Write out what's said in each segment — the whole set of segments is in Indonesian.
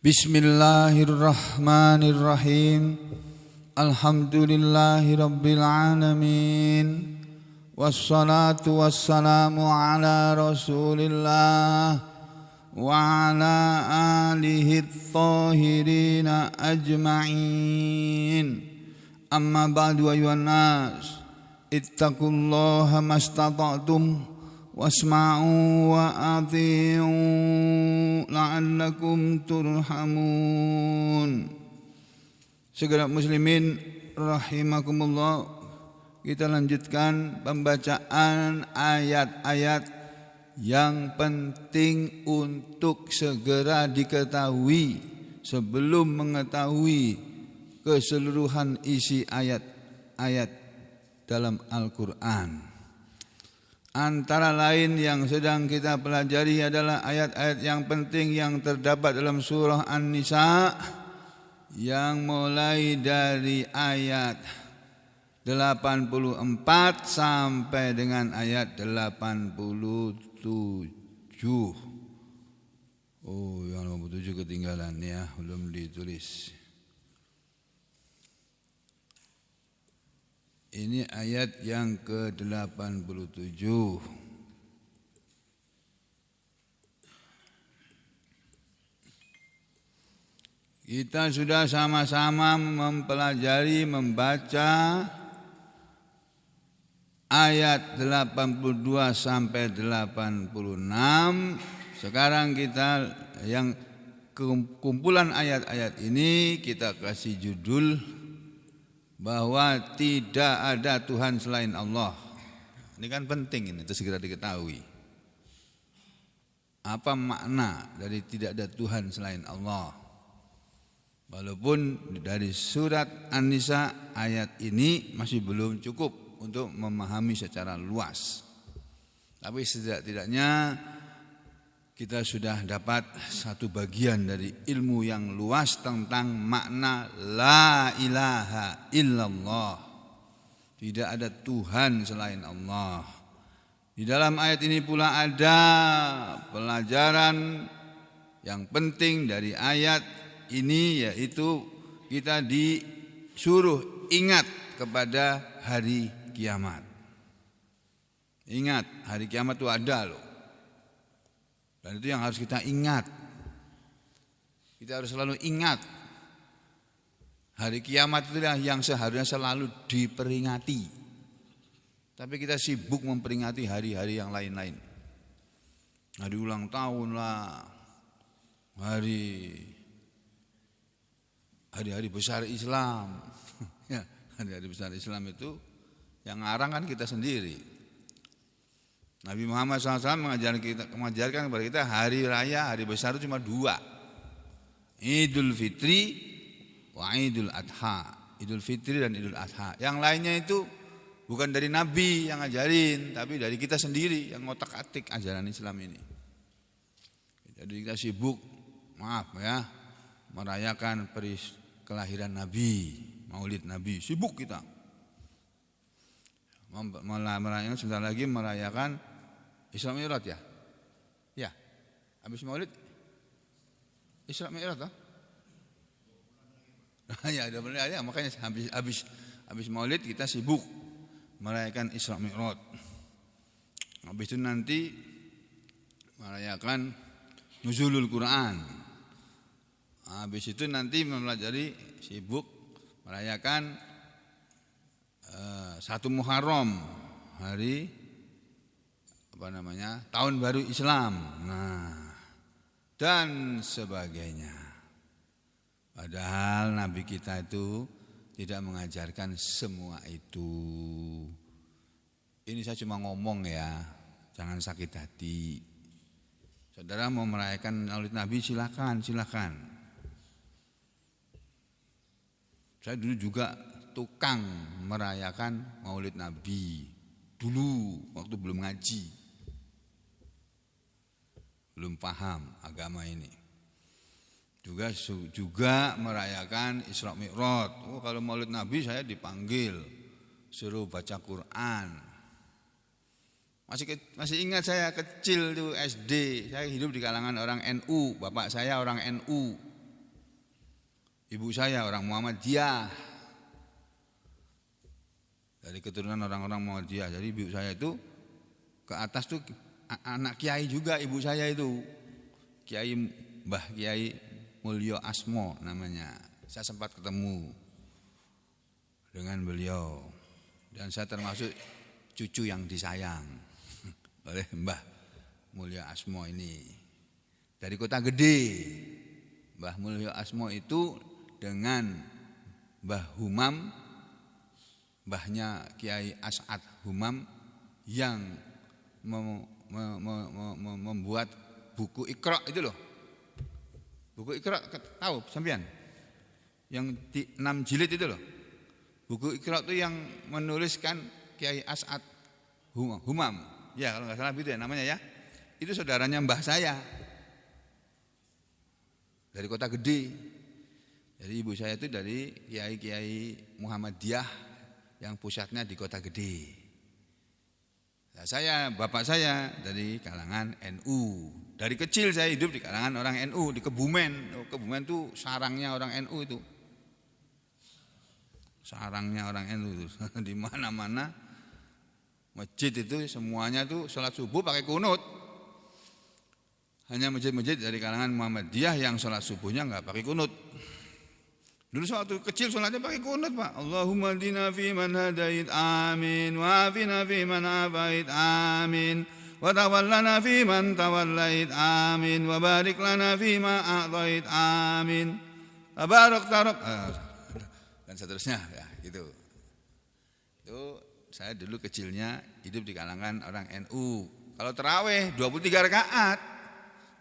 Bismillahirrahmanirrahim. Alhamdulillahi rabbil alamin. Wassalatu wassalamu ala rasulillah wa ala alihi thahirina ajma'in. Amma ba'du ayuhan nas, ittaqullaha mastata'tum wasma'u wa athi'u la'allakum turhamun. Segenap muslimin rahimakumullah, kita lanjutkan pembacaan ayat-ayat yang penting untuk segera diketahui sebelum mengetahui keseluruhan isi ayat-ayat dalam Al-Quran. Antara lain yang sedang kita pelajari adalah ayat-ayat yang penting yang terdapat dalam surah An-Nisa, yang mulai dari ayat 84 sampai dengan ayat 87. Oh, yang 87 ketinggalan ya, belum ditulis. Ini ayat yang ke-87. Kita sudah sama-sama mempelajari, membaca ayat 82 sampai 86. Sekarang kita yang kumpulan ayat-ayat ini kita kasih judul bahwa tidak ada Tuhan selain Allah. Ini kan penting, ini itu segera diketahui. Apa makna dari tidak ada Tuhan selain Allah? Walaupun dari surat An-Nisa ayat ini masih belum cukup untuk memahami secara luas. Tapi setidak-tidaknya kita sudah dapat satu bagian dari ilmu yang luas tentang makna la ilaha illallah. Tidak ada Tuhan selain Allah. Di dalam ayat ini pula ada pelajaran yang penting dari ayat ini, yaitu kita disuruh ingat kepada hari kiamat. Ingat, hari kiamat itu ada loh. Dan itu yang harus kita ingat. Kita harus selalu ingat. Hari kiamat itulah yang seharusnya selalu diperingati. Tapi kita sibuk memperingati hari-hari yang lain-lain. Hari ulang tahun lah, hari-hari besar Islam. Ya, hari-hari besar Islam itu yang ngarang kan kita sendiri. Nabi Muhammad SAW mengajarkan kepada kita hari raya, hari besar itu cuma dua. Idul Fitri wa Idul Adha. Idul Fitri dan Idul Adha. Yang lainnya itu bukan dari Nabi yang ngajarin, tapi dari kita sendiri yang ngotak-atik ajaran Islam ini. Jadi kita sibuk, maaf ya, merayakan kelahiran Nabi, Maulid Nabi. Sibuk kita. Merayakan sebentar lagi merayakan Isra Mi'raj ya? Ya, habis Maulid Isra Mi'raj toh? Ya, udah benar ya, makanya habis Maulid kita sibuk merayakan Isra Mi'raj. Habis itu nanti merayakan Nuzulul Quran. Habis itu nanti mempelajari, sibuk merayakan 1 Muharram, hari tahun baru Islam, dan sebagainya. Padahal Nabi kita itu tidak mengajarkan semua itu. Ini saya cuma ngomong ya, jangan sakit hati. Saudara mau merayakan Maulid Nabi, silakan. Saya dulu juga tukang merayakan Maulid Nabi. Dulu waktu belum ngaji, belum paham agama ini. Juga merayakan Isra Mi'raj. Oh, kalau Maulid Nabi saya dipanggil, suruh baca Quran. Masih ingat saya kecil tuh SD, saya hidup di kalangan orang NU, bapak saya orang NU. ibu saya orang Muhammadiyah. Dari keturunan orang-orang Muhammadiyah. Jadi ibu saya itu ke atas tuh anak kiai juga ibu saya itu. Kiai Mbah Kiai Mulyo Asmo namanya. Saya sempat ketemu dengan beliau. Dan saya termasuk cucu yang disayang oleh Mbah Mulyo Asmo ini. Dari Kota Gede. Mbah Mulyo Asmo itu dengan Mbah Humam, mbahnya Kiai As'ad Humam yang membuat buku Iqra itu loh. Buku Iqra tahu sampean? Yang 6 jilid itu loh. Buku Iqra itu yang menuliskan Kiai As'ad Humam. Ya kalau nggak salah itu ya namanya ya. Itu saudaranya mbah saya. Dari Kota Gede. Jadi ibu saya itu dari kiai-kiai Muhammadiyah yang pusatnya di Kota Gede. Nah, bapak saya dari kalangan NU. Dari kecil saya hidup di kalangan orang NU di Kebumen. Kebumen itu sarangnya orang NU itu. Sarangnya orang NU itu. Di mana-mana masjid itu semuanya tuh sholat subuh pakai kunut. Hanya masjid-masjid dari kalangan Muhammadiyah yang sholat subuhnya enggak pakai kunut. Dulu waktu kecil sholatnya pakai kunut Pak. Allahumma hdina fi man hadait amin. Wa afina fi man afait amin. Wa tawallana fi man tawallait amin. Wa barik lana fi ma a'tait amin. Tabarak tarab. Dan seterusnya ya gitu. Itu saya dulu kecilnya hidup di kalangan orang NU. Kalau tarawih 23 rakaat.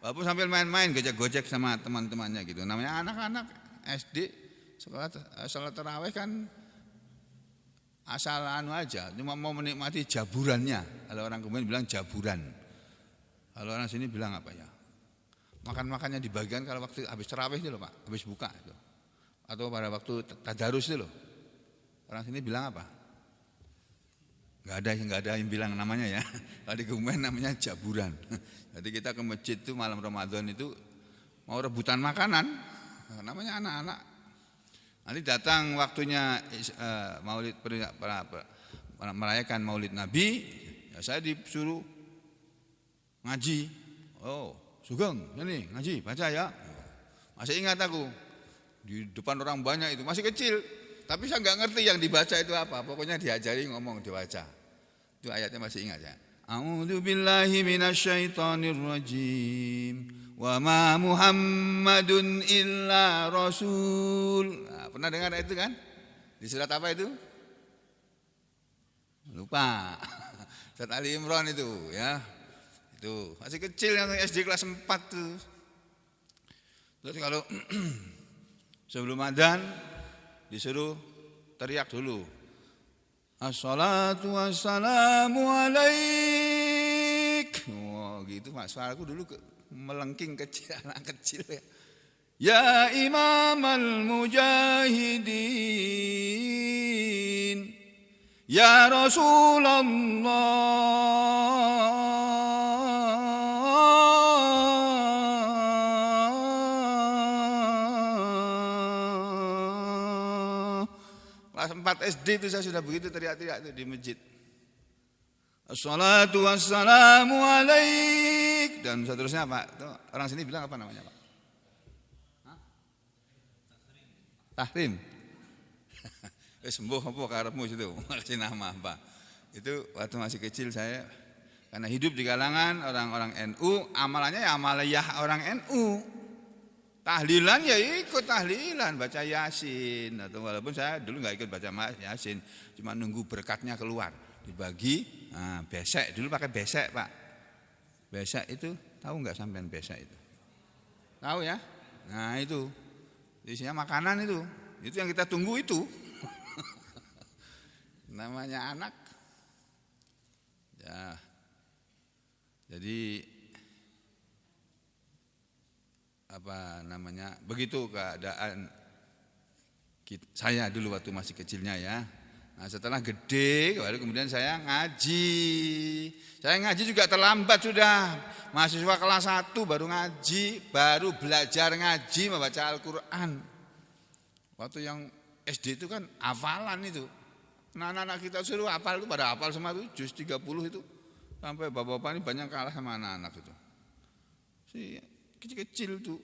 Walaupun sambil main-main gojek-gojek sama teman-temannya gitu. Namanya anak-anak SD sholat tarawih kan asal anu aja, cuma mau menikmati jaburannya. Kalau orang kemudian bilang jaburan. Kalau orang sini bilang apa ya? Makan-makannya dibagikan kalau waktu habis tarawih itu loh Pak, habis buka itu. Atau pada waktu tadarus itu loh. Orang sini bilang apa? Enggak ada yang bilang namanya ya. Kalau di Kebumen namanya jaburan. Jadi kita ke masjid itu malam Ramadan itu mau rebutan makanan. Namanya anak-anak. Nanti datang waktunya Maulid merayakan Maulid Nabi, ya saya disuruh ngaji. Oh, Sugeng, ini ngaji, baca ya. Masih ingat aku di depan orang banyak itu masih kecil, tapi saya nggak ngerti yang dibaca itu apa. Pokoknya diajari ngomong dibaca. Itu ayatnya masih ingat ya. A'udzubillahi minasyaitonir rajim. Wa ma Muhammadun illa rasul. Nah, pernah dengar itu kan? Di surat apa itu? Lupa. Surat Ali Imran itu ya. Itu masih kecil yang SD kelas 4 tuh. Terus kalau sebelum adzan disuruh teriak dulu. Assalatu wassalamu alaik. Wah, gitu Mas. Suaraku dulu melengking kecil, anak kecil ya. Ya Imam al-Mujahidin, Ya Rasulullah, kelas 4 SD itu saya sudah begitu teriak-teriak itu di masjid. Assalatu wassalamu alaik. Dan seterusnya Pak. Itu orang sini bilang apa namanya Pak? Tahrim. Sembuh apa karepmu situ? Kasih nama Pak. Itu waktu masih kecil saya karena hidup di kalangan orang-orang NU, amalannya ya amaliyah orang NU. Tahlilan ya ikut tahlilan, baca Yasin. Atau walaupun saya dulu enggak ikut baca Yasin, cuma nunggu berkatnya keluar. Dibagi, nah, besek dulu pakai besek Pak. Besek itu tahu nggak sampean besek itu? Tahu ya? Nah itu isinya makanan itu yang kita tunggu itu. Namanya anak. Ya, jadi apa namanya? Begitu keadaan saya dulu waktu masih kecilnya ya. Nah, setelah gede, kemudian saya ngaji. Saya ngaji juga terlambat sudah. Mahasiswa kelas 1 baru ngaji, baru belajar ngaji membaca Al-Quran. Waktu yang SD itu kan hafalan itu. Nah, anak-anak kita suruh hafal itu pada hafal semua itu juz 30 itu. Sampai bapak-bapak ini banyak kalah sama anak-anak itu. Si kecil-kecil tuh.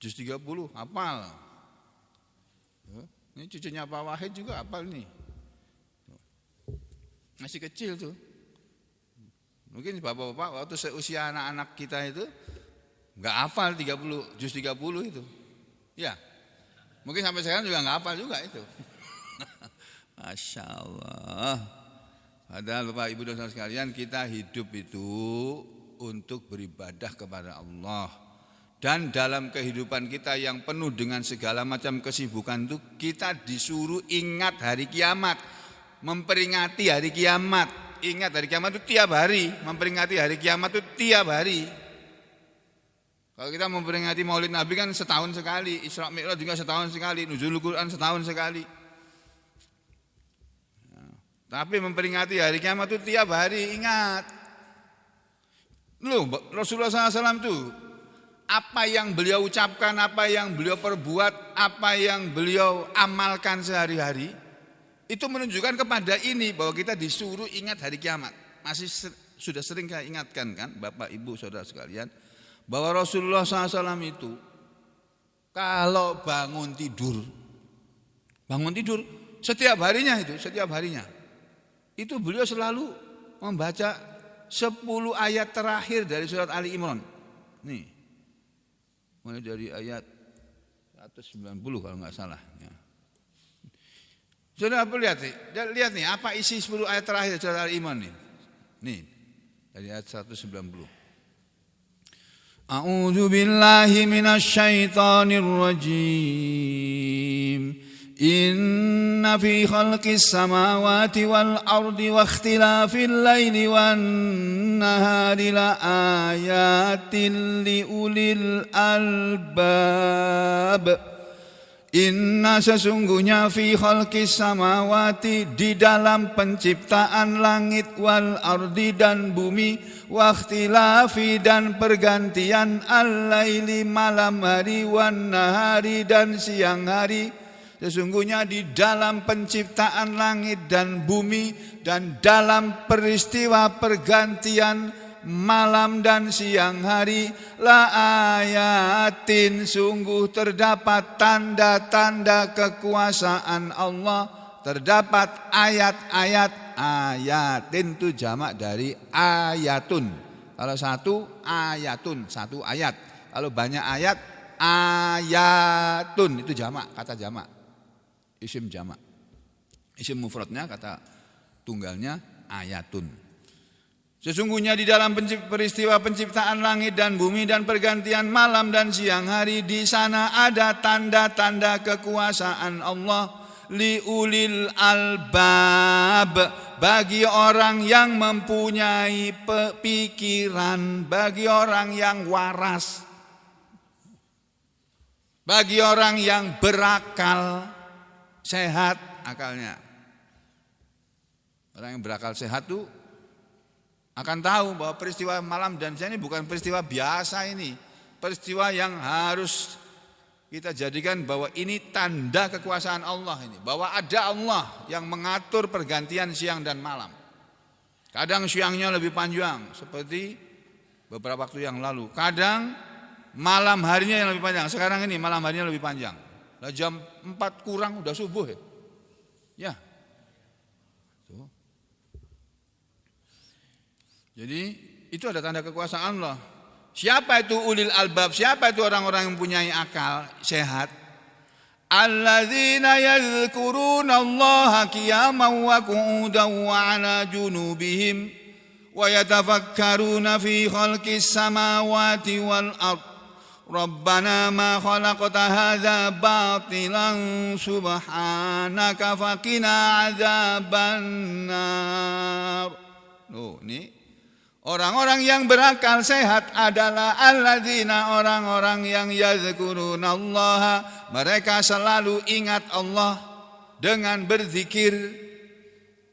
Juz 30 hafal. Ini cucunya Pak Wahid juga hafal nih. Masih kecil tuh. Mungkin bapak-bapak waktu seusia anak-anak kita itu enggak hafal 30, juz 30 itu. Ya. Mungkin sampai sekarang juga enggak hafal juga itu. Masya Allah. Padahal Bapak Ibu dan saudara sekalian, kita hidup itu untuk beribadah kepada Allah. Dan dalam kehidupan kita yang penuh dengan segala macam kesibukan itu, kita disuruh ingat hari kiamat, memperingati hari kiamat. Ingat hari kiamat itu tiap hari, memperingati hari kiamat itu tiap hari. Kalau kita memperingati Maulid Nabi kan setahun sekali, Isra Mi'raj juga setahun sekali, Nuzulul Quran setahun sekali. Tapi memperingati hari kiamat itu tiap hari, ingat. Loh, Rasulullah SAW itu apa yang beliau ucapkan, apa yang beliau perbuat, apa yang beliau amalkan sehari-hari, itu menunjukkan kepada ini bahwa kita disuruh ingat hari kiamat. Masih sudah sering saya ingatkan kan Bapak Ibu Saudara sekalian, bahwa Rasulullah SAW itu kalau bangun tidur setiap harinya itu beliau selalu membaca 10 ayat terakhir dari surat Ali Imran. Nih, mulai dari ayat 190 kalau nggak salah. Ya. Sudah lihat nih apa isi 10 ayat terakhir surat Ali Imran nih. Nih dari ayat 190. A'udzu billahi minasy syaithanir rajim. Inna fi khalqis samawati wal ardi wa ikhtilafil laili wan nahari la ayatin li ulil albab. Inna sesungguhnya fi khalqis samawati di dalam penciptaan langit wal ardi dan bumi, wa ikhtilafi dan pergantian al-laili malam hari wan nahari dan siang hari. Sesungguhnya di dalam penciptaan langit dan bumi dan dalam peristiwa pergantian malam dan siang hari, la ayatin sungguh terdapat tanda-tanda kekuasaan Allah, terdapat ayat-ayat. Ayatin itu jamak dari ayatun. Kalau satu ayatun, satu ayat. Kalau banyak ayat ayatun, itu jamak, kata jamak. Isim jamak. Isim mufradnya kata tunggalnya ayatun. Sesungguhnya di dalam peristiwa penciptaan langit dan bumi dan pergantian malam dan siang hari, di sana ada tanda-tanda kekuasaan Allah li ulil albab, bagi orang yang mempunyai pikiran, bagi orang yang waras, bagi orang yang berakal, sehat akalnya. Orang yang berakal sehat tuh akan tahu bahwa peristiwa malam dan siang ini bukan peristiwa biasa ini. Peristiwa yang harus kita jadikan bahwa ini tanda kekuasaan Allah ini. Bahwa ada Allah yang mengatur pergantian siang dan malam. Kadang siangnya lebih panjang seperti beberapa waktu yang lalu. Kadang malam harinya yang lebih panjang. Sekarang ini malam harinya lebih panjang. Lah jam 4 kurang udah subuh ya. Ya. Tuh. Jadi itu ada tanda kekuasaan Allah. Siapa itu ulil albab? Siapa itu orang-orang yang punya akal sehat? Alladzina yadhkuruna Allaha qiyaman wa qu'udan wa 'ala junubihim wa yatafakkaruna fi khalqis samawati wal ardh. Rabbana ma khalaqta hadza batilan subhanaka faqina adzabannar. Oh, ini orang-orang yang berakal sehat adalah alladzina, orang-orang yang yazkurunallaha, mereka selalu ingat Allah dengan berzikir.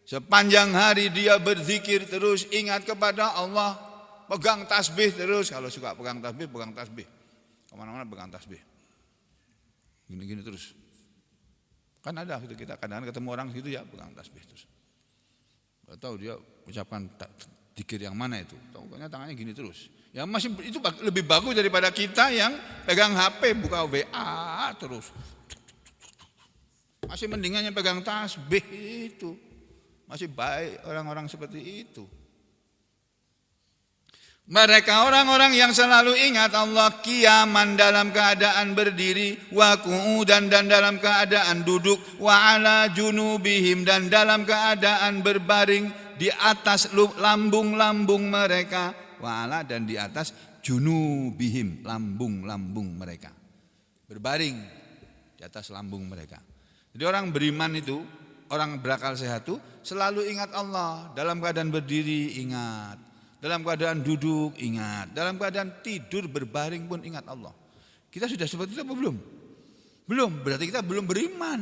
Sepanjang hari dia berzikir terus, ingat kepada Allah, pegang tasbih terus. Kalau suka pegang tasbih, pegang tasbih. kemana-mana pegang tasbih. Gini-gini terus. Kan ada gitu, kita kadang-kadang ketemu orang gitu ya pegang tasbih terus. Gak tahu dia ucapkan zikir yang mana itu. Pokoknya tangannya gini terus. Ya masih itu lebih bagus daripada kita yang pegang HP buka WA terus. Masih mendingannya pegang tasbih itu. Masih baik orang-orang seperti itu. Mereka orang-orang yang selalu ingat Allah qiyaman dalam keadaan berdiri, wa qu'udan dan dalam keadaan duduk, wa ala junubihim dan dalam keadaan berbaring di atas lambung-lambung mereka, wa ala dan di atas junubihim lambung-lambung mereka. Berbaring di atas lambung mereka. Jadi orang beriman itu, orang berakal sehat itu selalu ingat Allah, dalam keadaan berdiri ingat, dalam keadaan duduk ingat, dalam keadaan tidur berbaring pun ingat Allah. Kita sudah seperti itu apa belum? Belum, berarti kita belum beriman.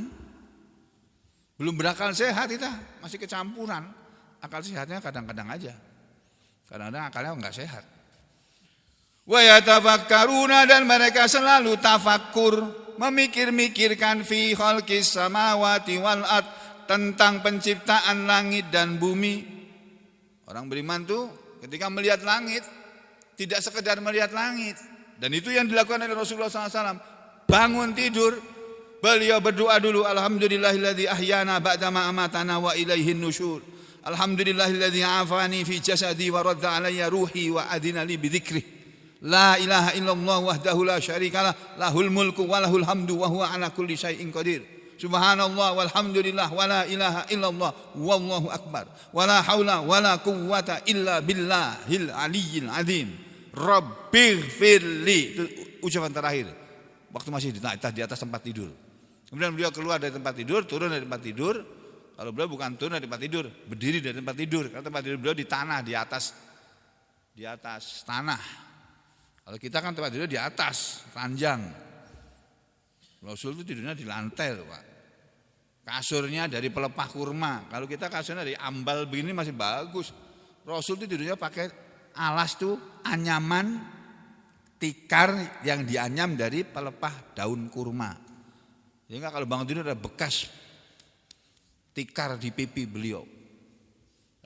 Belum berakal sehat kita, masih kecampuran. Akal sehatnya kadang-kadang aja. Kadang-kadang akalnya enggak sehat. Wa yatafakkaruna dan mereka selalu tafakkur, memikir-mikirkan fi khalqis samawati wal ard, tentang penciptaan langit dan bumi. Orang beriman tuh ketika melihat langit, tidak sekedar melihat langit. Dan itu yang dilakukan oleh Rasulullah SAW. Bangun tidur, beliau berdoa dulu. Alhamdulillahilladzi ahyana ba'dama amatana wa ilaihin nusyur. Alhamdulillahilladzi afani fi jasadi wa radda alayya ruhi wa adina li bidzikrih. La ilaha illallah wahdahu la syarikalah, lahul mulku wa lahul hamdu wa huwa ala kulli syai'in qadir. Subhanallah walhamdulillah wala ilaha illallah wallahu akbar wala haula wala quwwata illa billahil aliyyil azim. Rabbighfirli, itu ucapan terakhir waktu masih di atas tempat tidur. Kemudian beliau keluar dari tempat tidur, turun dari tempat tidur. Kalau beliau bukan turun dari tempat tidur, berdiri dari tempat tidur. Karena tempat tidur beliau di tanah, di atas tanah. Kalau kita kan tempat tidur di atas ranjang. Rasul itu tidurnya di lantai loh, Pak. Kasurnya dari pelepah kurma. Kalau kita kasurnya dari ambal begini masih bagus. Rasul itu tidurnya pakai alas tuh anyaman tikar yang dianyam dari pelepah daun kurma. Sehingga kalau bangun tidur ada bekas tikar di pipi beliau.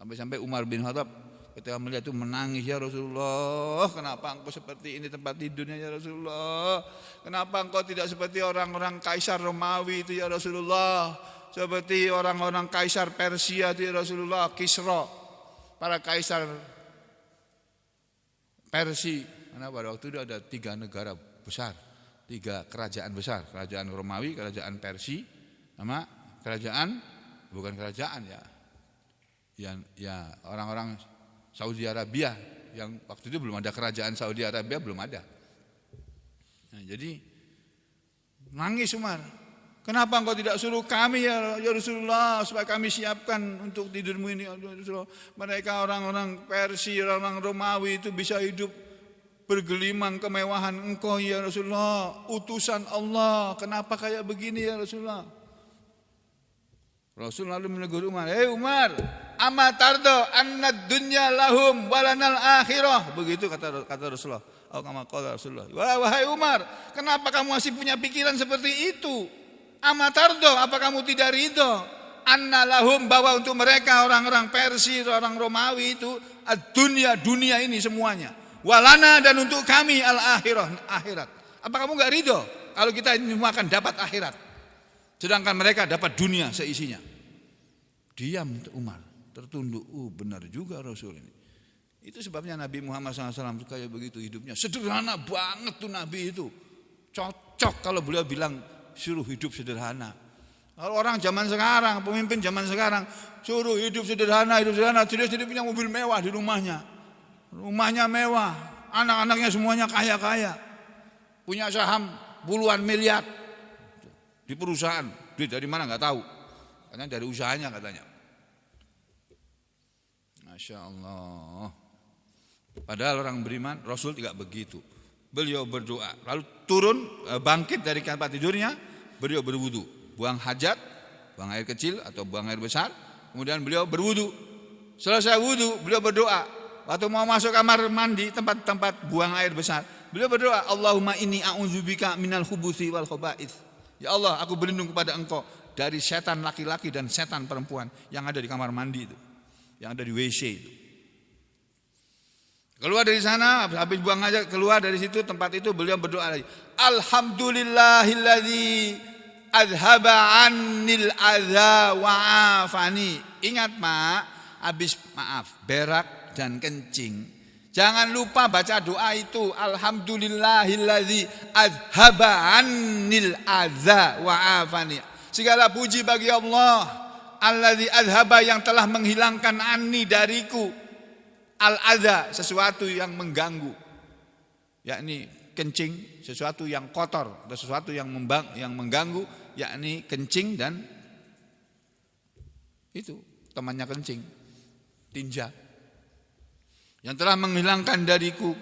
Sampai-sampai Umar bin Khattab ketika melihat itu menangis, ya Rasulullah, kenapa engkau seperti ini tempat tidurnya ya Rasulullah? Kenapa engkau tidak seperti orang-orang kaisar Romawi itu ya Rasulullah? Seperti orang-orang kaisar Persia itu ya Rasulullah, Kisra, para kaisar Persia. Karena pada waktu itu ada 3 negara besar, 3 kerajaan besar, kerajaan Romawi, kerajaan Persia, sama kerajaan, bukan kerajaan ya orang-orang Saudi Arabia, yang waktu itu belum ada kerajaan Saudi Arabia, belum ada. Nah, jadi nangis Umar. Kenapa engkau tidak suruh kami ya Rasulullah supaya kami siapkan untuk tidurmu ini ya Rasulullah. Mereka orang-orang Persia, orang-orang Romawi itu bisa hidup bergelimang kemewahan, engkau ya Rasulullah, utusan Allah. Kenapa kayak begini ya Rasulullah? Rasul lalu menegur Umar, "Hei Umar, ama tardo annad dunya lahum walanal akhirah." Begitu kata Rasulullah. Kama qala Rasulullah. Wahai Umar, kenapa kamu masih punya pikiran seperti itu? Ama tardo, apa kamu tidak ridho? Anna lahum, bahwa untuk mereka orang-orang Persia, orang Romawi itu dunia ini semuanya. Walana, dan untuk kami al-akhirah, akhirat. Apa kamu enggak ridho kalau kita ini semua akan dapat akhirat? Sedangkan mereka dapat dunia seisinya. Diam Umar, tertunduk. Benar juga Rasul ini. Itu sebabnya Nabi Muhammad SAW kayak begitu hidupnya. Sederhana banget tuh Nabi itu. Cocok kalau beliau bilang suruh hidup sederhana. Kalau orang zaman sekarang, pemimpin zaman sekarang, suruh hidup sederhana, dia punya mobil mewah di rumahnya. Rumahnya mewah, anak-anaknya semuanya kaya-kaya. Punya saham puluhan miliar di perusahaan. Duit dari mana enggak tahu. Karena dari usahanya katanya. Masya Allah. Padahal orang beriman, Rasul tidak begitu. Beliau berdoa, lalu turun, bangkit dari tempat tidurnya, beliau berwudu, buang hajat, buang air kecil atau buang air besar, kemudian beliau berwudu. Selesai wudu, beliau berdoa. Waktu mau masuk kamar mandi, tempat buang air besar, Beliau berdoa, Allahumma inni a'udzubika minal khubuthi wal khaba'ith. Ya Allah, aku berlindung kepada Engkau dari setan laki-laki dan setan perempuan yang ada di kamar mandi itu, yang ada di WC itu. Keluar dari sana, habis buang aja, keluar dari situ tempat itu, beliau berdoa lagi. Alhamdulillahilladzi adhaba annil adza wa afani. Ingat Pak, habis berak dan kencing, jangan lupa baca doa itu. Alhamdulillahilladzi adhaba annil adza wa afani. Segala puji bagi Allah, alladzi adhaba, yang telah menghilangkan anni dariku, al-adza, sesuatu yang mengganggu, yakni kencing, sesuatu yang kotor, dan sesuatu yang mengganggu, yakni kencing dan itu temannya kencing, tinja. Yang telah menghilangkan dariku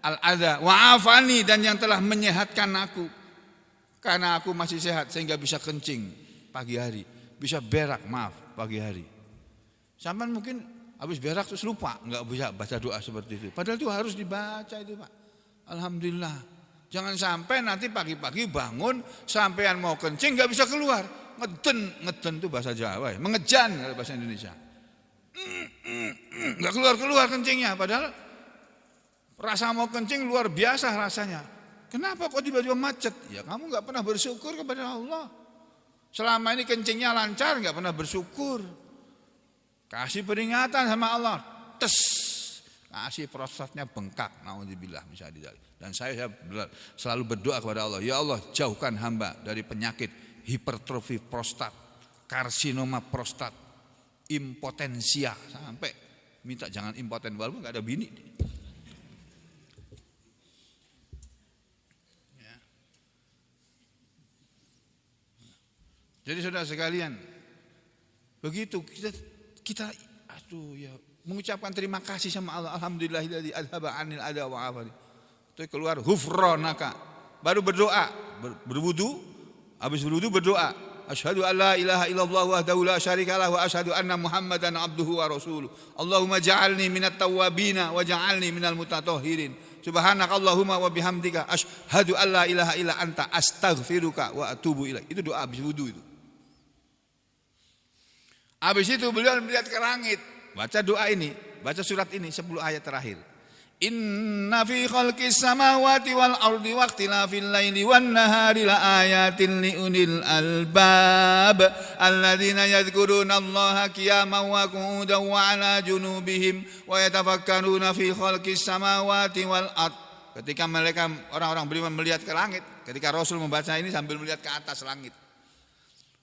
al-adza wa afani, dan yang telah menyehatkan aku karena aku masih sehat sehingga bisa kencing pagi hari, bisa berak pagi hari. Sampai mungkin habis berak terus lupa, nggak bisa baca doa seperti itu. Padahal itu harus dibaca itu Pak. Alhamdulillah. Jangan sampai nanti pagi-pagi bangun, sampean mau kencing nggak bisa keluar. Ngeden itu bahasa Jawa, mengejan kalau bahasa Indonesia. Nggak keluar kencingnya. Padahal rasa mau kencing luar biasa rasanya. Kenapa kok tiba-tiba macet? Ya kamu nggak pernah bersyukur kepada Allah. Selama ini kencingnya lancar, nggak pernah bersyukur. Kasih peringatan sama Allah, kasih prostatnya bengkak, naudzubillah misalnya. Dan saya selalu berdoa kepada Allah, ya Allah jauhkan hamba dari penyakit hipertrofi prostat, karsinoma prostat, impotensia, sampai minta jangan impoten walaupun nggak ada bini. Ya. Jadi saudara sekalian, begitu kita mengucapkan terima kasih sama Allah. Alhamdulillahilladzi adhaba anil adza wa afani. Itu keluar ghufranaka. Baru berdoa, berwudu, habis berwudu berdoa, asyhadu alla ilaha illallah wahdahu la syarikalah wa asyhadu anna muhammadan abduhu wa rasuluh. Allahumma ja'alni minat tawwabina wa ja'alni minal mutatahhirin. Subhanakallahumma wa bihamdika asyhadu alla ilaha illa anta astaghfiruka wa atubu ilaik. Itu doa habis wudu itu. Habis itu beliau melihat ke langit, baca doa ini, baca surat ini 10 ayat terakhir. Inna fi khalqis samawati wal ardi waqtilafil laili wan nahari la ayatin liunil albab alladzina yadhkuruna Allaha qiyaman wa qu'udan wa 'ala junubihim wa yatafakkaruna fi khalqis samawati wal ard. Ketika mereka orang-orang beriman melihat ke langit, ketika Rasul membaca ini sambil melihat ke atas langit,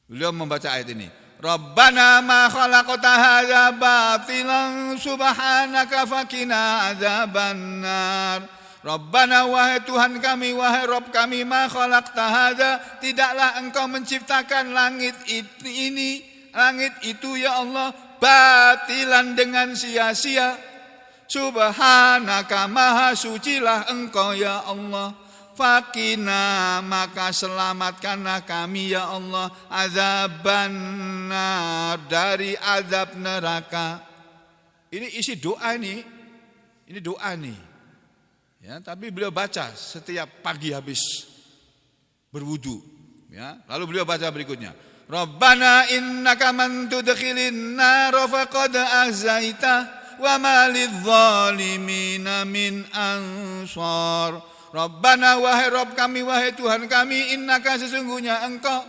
beliau membaca ayat ini. Rabbana ma khalaqta hadza batilan subhanaka faqina adzabannar. Rabbana, wahai Tuhan kami, wahai Rabb kami, ma khalaqta hadza, tidaklah Engkau menciptakan langit itu ya Allah, batilan dengan sia-sia. Subhanaka, maha sucilah Engkau ya Allah. Fakina, maka selamatkanlah kami ya Allah, azabannar, dari azab neraka. Ini isi doa ini doa nih. Ya, tapi beliau baca setiap pagi habis berwudu. Ya, lalu beliau baca berikutnya. Rabbana innaka man tudkhilin nar faqad ahzaita wa ma lidh-dhalimina min ansar. Rabbana, wahai Rabb kami, wahai Tuhan kami, innaka, sesungguhnya Engkau,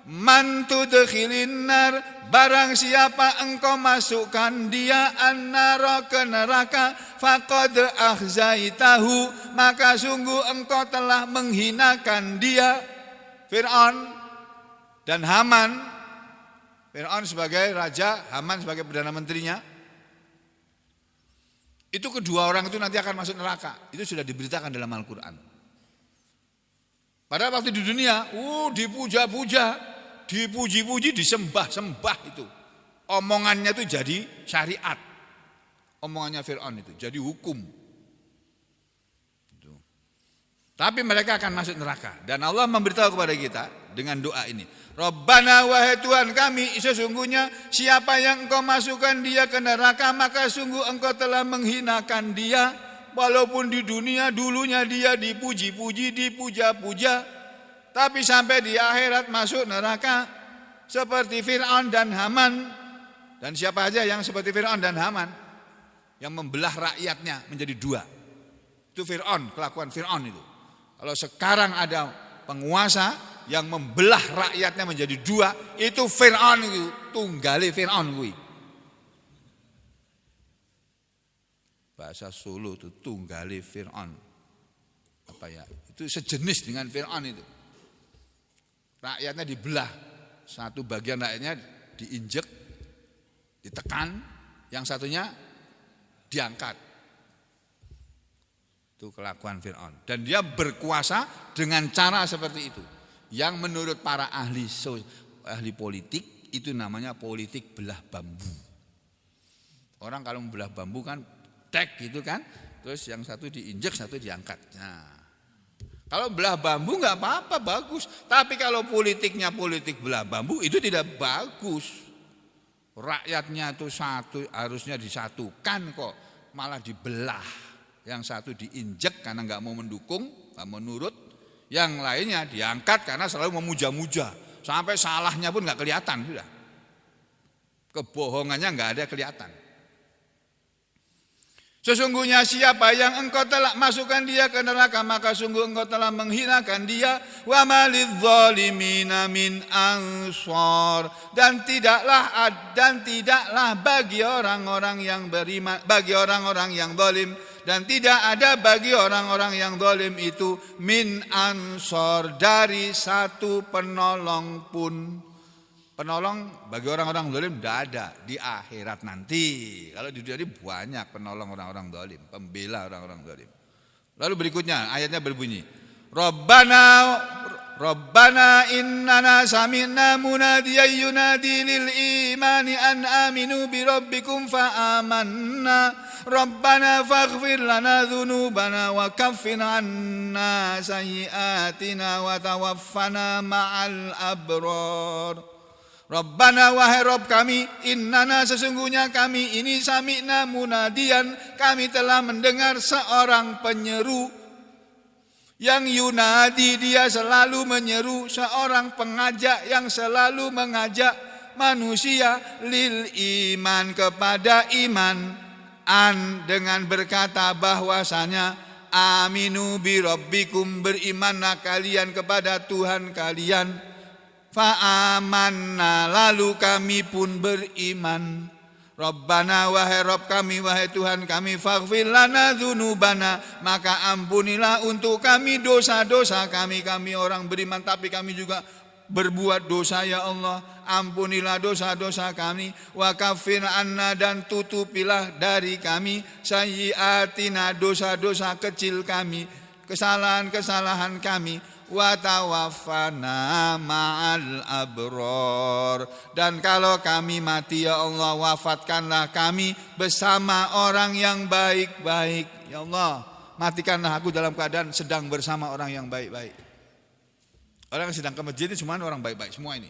man tudkhilin nar, barang siapa Engkau masukkan dia an-nar, ke neraka, faqad akhzaitahu, maka sungguh Engkau telah menghinakan dia. Fir'aun dan Haman, Fir'aun sebagai raja, Haman sebagai perdana menterinya, itu kedua orang itu nanti akan masuk neraka. Itu sudah diberitakan dalam Al-Quran. Padahal waktu di dunia, dipuja-puja, dipuji-puji, disembah-sembah itu. Omongannya itu jadi syariat. Omongannya Fir'aun itu jadi hukum. Itu. Tapi mereka akan masuk neraka. Dan Allah memberitahu kepada kita dengan doa ini. Rabbana, wahai Tuhan kami, sesungguhnya siapa yang Engkau masukkan dia ke neraka, maka sungguh Engkau telah menghinakan dia. walaupun di dunia dulunya dia dipuji-puji, dipuja-puja, tapi sampai di akhirat masuk neraka seperti Fir'aun dan Haman. Dan siapa aja yang seperti Fir'aun dan Haman, yang membelah rakyatnya menjadi dua. Itu Fir'aun, kelakuan Fir'aun itu. Kalau sekarang ada penguasa yang membelah rakyatnya menjadi dua, itu Fir'aun itu, tunggali Fir'aun kuwi. Bahasa Solo itu tunggali Fir'aun. Apa ya? Itu sejenis dengan Fir'aun itu. Rakyatnya dibelah. Satu bagian rakyatnya diinjek, ditekan, yang satunya diangkat. Itu kelakuan Fir'aun. Dan dia berkuasa dengan cara seperti itu. Yang menurut para ahli politik itu namanya politik belah bambu. Orang kalau membelah bambu kan tek gitu kan, terus yang satu diinjek, satu diangkat. Nah, kalau belah bambu nggak apa-apa, bagus. Tapi kalau politiknya politik belah bambu itu tidak bagus. Rakyatnya itu satu harusnya disatukan kok, malah dibelah. Yang satu diinjek karena nggak mau mendukung, nggak mau nurut. Yang lainnya diangkat karena selalu memuja-muja. Sampai salahnya pun nggak kelihatan sudah. Kebohongannya nggak ada kelihatan. Sesungguhnya siapa yang engkau telah masukkan dia ke neraka, maka sungguh engkau telah menghinakan dia. Wa malidzalimina min ansor. Dan tidaklah bagi orang-orang yang beriman, bagi orang-orang yang zalim, dan tidak ada bagi orang-orang yang zalim itu min ansor, dari satu penolong pun. Penolong bagi orang-orang zalim tidak ada di akhirat nanti. Kalau di dunia ini banyak penolong orang-orang zalim, pembela orang-orang zalim. Lalu berikutnya ayatnya berbunyi, Rabbana innana sami'na munadiyan yunadi lil imani an aminu bi rabbikum fa amanna. Rabbana faghfir lana dzunubana wa kaffir 'anna sayyi'atina wa tawaffana ma'al abrar. Rabbana wahai Rabb kami, innana sesungguhnya kami ini sami'na munadian, kami telah mendengar seorang penyeru. Yang yunadi, dia selalu menyeru, seorang pengajak yang selalu mengajak manusia lil iman, kepada iman, an dengan berkata bahwasanya aminu bi rabbikum, berimanlah kalian kepada Tuhan kalian. Fa'amanna, lalu kami pun beriman. Rabbana wahai Rabb kami, wahai Tuhan kami, faghfir lana dzunubana, maka ampunilah untuk kami dosa-dosa kami. Kami orang beriman tapi kami juga berbuat dosa ya Allah. Ampunilah dosa-dosa kami. Wa kaffir anna, dan tutupilah dari kami sayyiatina, dosa-dosa kecil kami, kesalahan-kesalahan kami. Wa tawaffana ma'al abror, dan kalau kami mati ya Allah, wafatkanlah kami bersama orang yang baik-baik. Ya Allah, matikanlah aku dalam keadaan sedang bersama orang yang baik-baik. Orang yang sedang ke masjid ini semua orang baik-baik semua ini,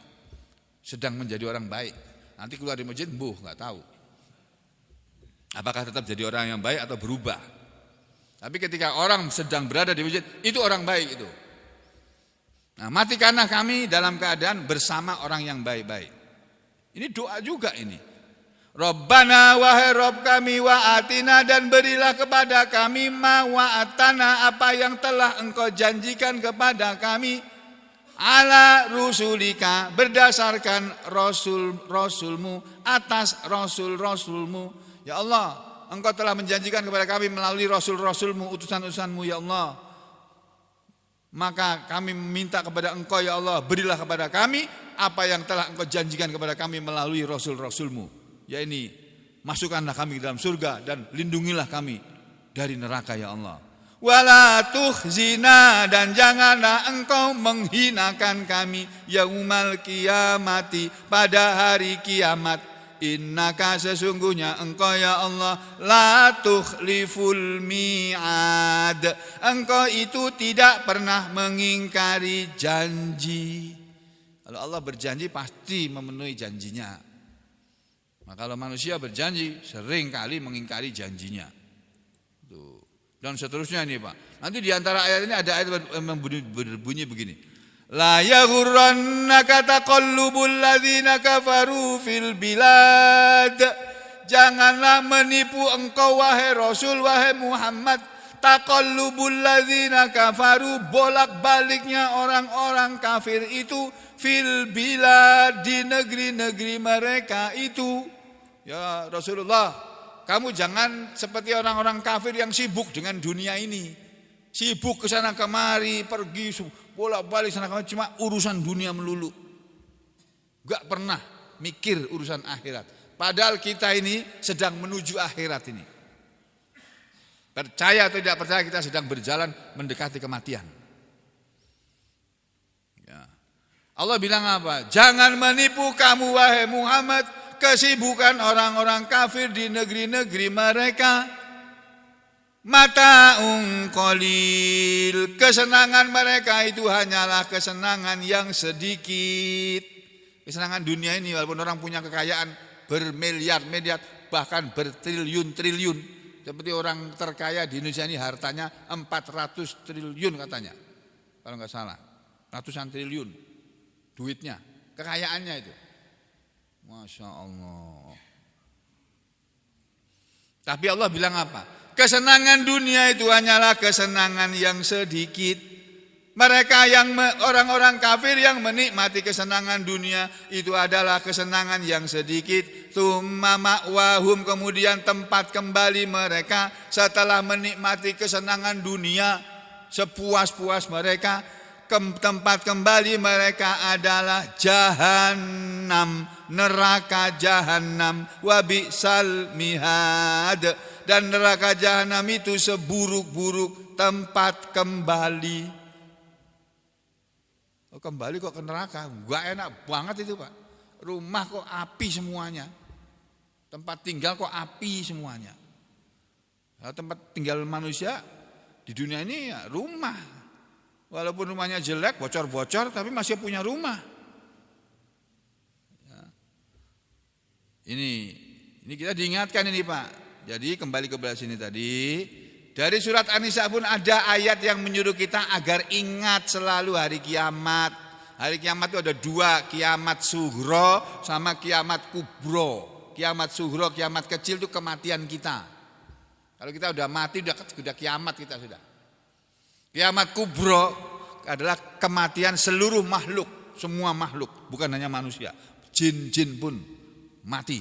sedang menjadi orang baik. Nanti keluar dari masjid, nggak tahu apakah tetap jadi orang yang baik atau berubah. Tapi ketika orang sedang berada di masjid, itu orang baik itu. Nah, matikanlah kami dalam keadaan bersama orang yang baik-baik. Ini doa juga ini. Rabbana wahai Rabb kami, wa atina, dan berilah kepada kami ma wa'atana, apa yang telah engkau janjikan kepada kami, ala rusulika, berdasarkan rasul-rasulmu, atas rasul-rasulmu. Ya Allah, engkau telah menjanjikan kepada kami melalui rasul-rasulmu, utusan-utusanmu ya Allah. Maka kami meminta kepada engkau ya Allah, berilah kepada kami apa yang telah engkau janjikan kepada kami melalui rasul-rasulmu. Ya ini, masukkanlah kami ke dalam surga dan lindungilah kami dari neraka ya Allah. Wala tukhzina, dan janganlah engkau menghinakan kami yaumal qiyamati, pada hari kiamat. Innaka, sesungguhnya engkau ya Allah, la tukhliful mi'ad, engkau itu tidak pernah mengingkari janji. Kalau Allah berjanji pasti memenuhi janjinya. Maka kalau manusia berjanji sering kali mengingkari janjinya. Tuh. Dan seterusnya ini Pak. Nanti di antara ayat ini ada ayat yang berbunyi begini. La yaghurrannaka taqallubul ladzina kafaru fil bilad. Janganlah menipu engkau wahai Rasul, wahai Muhammad, taqallubul ladzina kafaru, bolak-baliknya orang-orang kafir itu fil bilad, di negeri-negeri mereka itu. Ya Rasulullah, kamu jangan seperti orang-orang kafir yang sibuk dengan dunia ini. Sibuk ke sana kemari, pergi bolak-balik sana kemari, cuma urusan dunia melulu. Gak pernah mikir urusan akhirat. Padahal kita ini sedang menuju akhirat ini. Percaya atau tidak percaya, kita sedang berjalan mendekati kematian. Ya. Allah bilang apa? Jangan menipu kamu wahai Muhammad kesibukan orang-orang kafir di negeri-negeri mereka. Mata'un qalil, kesenangan mereka itu hanyalah kesenangan yang sedikit. Kesenangan dunia ini, walaupun orang punya kekayaan bermiliar-miliar, bahkan bertriliun-triliun. Seperti orang terkaya di Indonesia ini hartanya 400 triliun katanya. Kalau nggak salah, ratusan triliun duitnya, kekayaannya itu. Masya Allah. Tapi Allah bilang apa? Kesenangan dunia itu hanyalah kesenangan yang sedikit. Mereka yang orang-orang kafir yang menikmati kesenangan dunia itu adalah kesenangan yang sedikit. Tsumma ma'wahum, kemudian tempat kembali mereka setelah menikmati kesenangan dunia sepuas-puas mereka, tempat kembali mereka adalah Jahannam, neraka Jahannam. Wa bi'sal mihad, dan neraka Jahannam itu seburuk-buruk tempat kembali. Kembali kok ke neraka, gak enak banget itu Pak. Rumah kok api semuanya, tempat tinggal kok api semuanya. Nah, tempat tinggal manusia di dunia ini ya rumah. Walaupun rumahnya jelek, bocor-bocor, tapi masih punya rumah. Ya. Ini kita diingatkan ini Pak. Jadi kembali ke belah sini tadi. Dari surat An-Nisa pun ada ayat yang menyuruh kita agar ingat selalu hari kiamat. Hari kiamat itu ada dua, kiamat sughro sama kiamat kubro. Kiamat sughro, kiamat kecil itu kematian kita. Kalau kita udah mati, udah kiamat kita sudah. Kiamat kubro adalah kematian seluruh makhluk, semua makhluk, bukan hanya manusia. Jin-jin pun mati.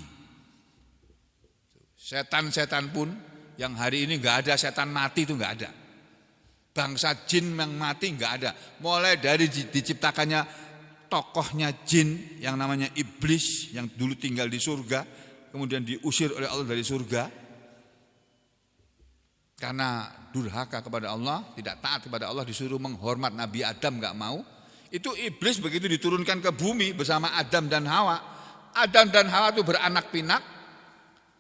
Setan-setan pun, yang hari ini nggak ada setan mati itu nggak ada. Bangsa jin yang mati nggak ada. Mulai dari diciptakannya tokohnya jin yang namanya iblis yang dulu tinggal di surga, kemudian diusir oleh Allah dari surga karena durhaka kepada Allah, tidak taat kepada Allah, disuruh menghormat Nabi Adam nggak mau. Itu iblis begitu diturunkan ke bumi bersama Adam dan Hawa. Adam dan Hawa itu beranak pinak.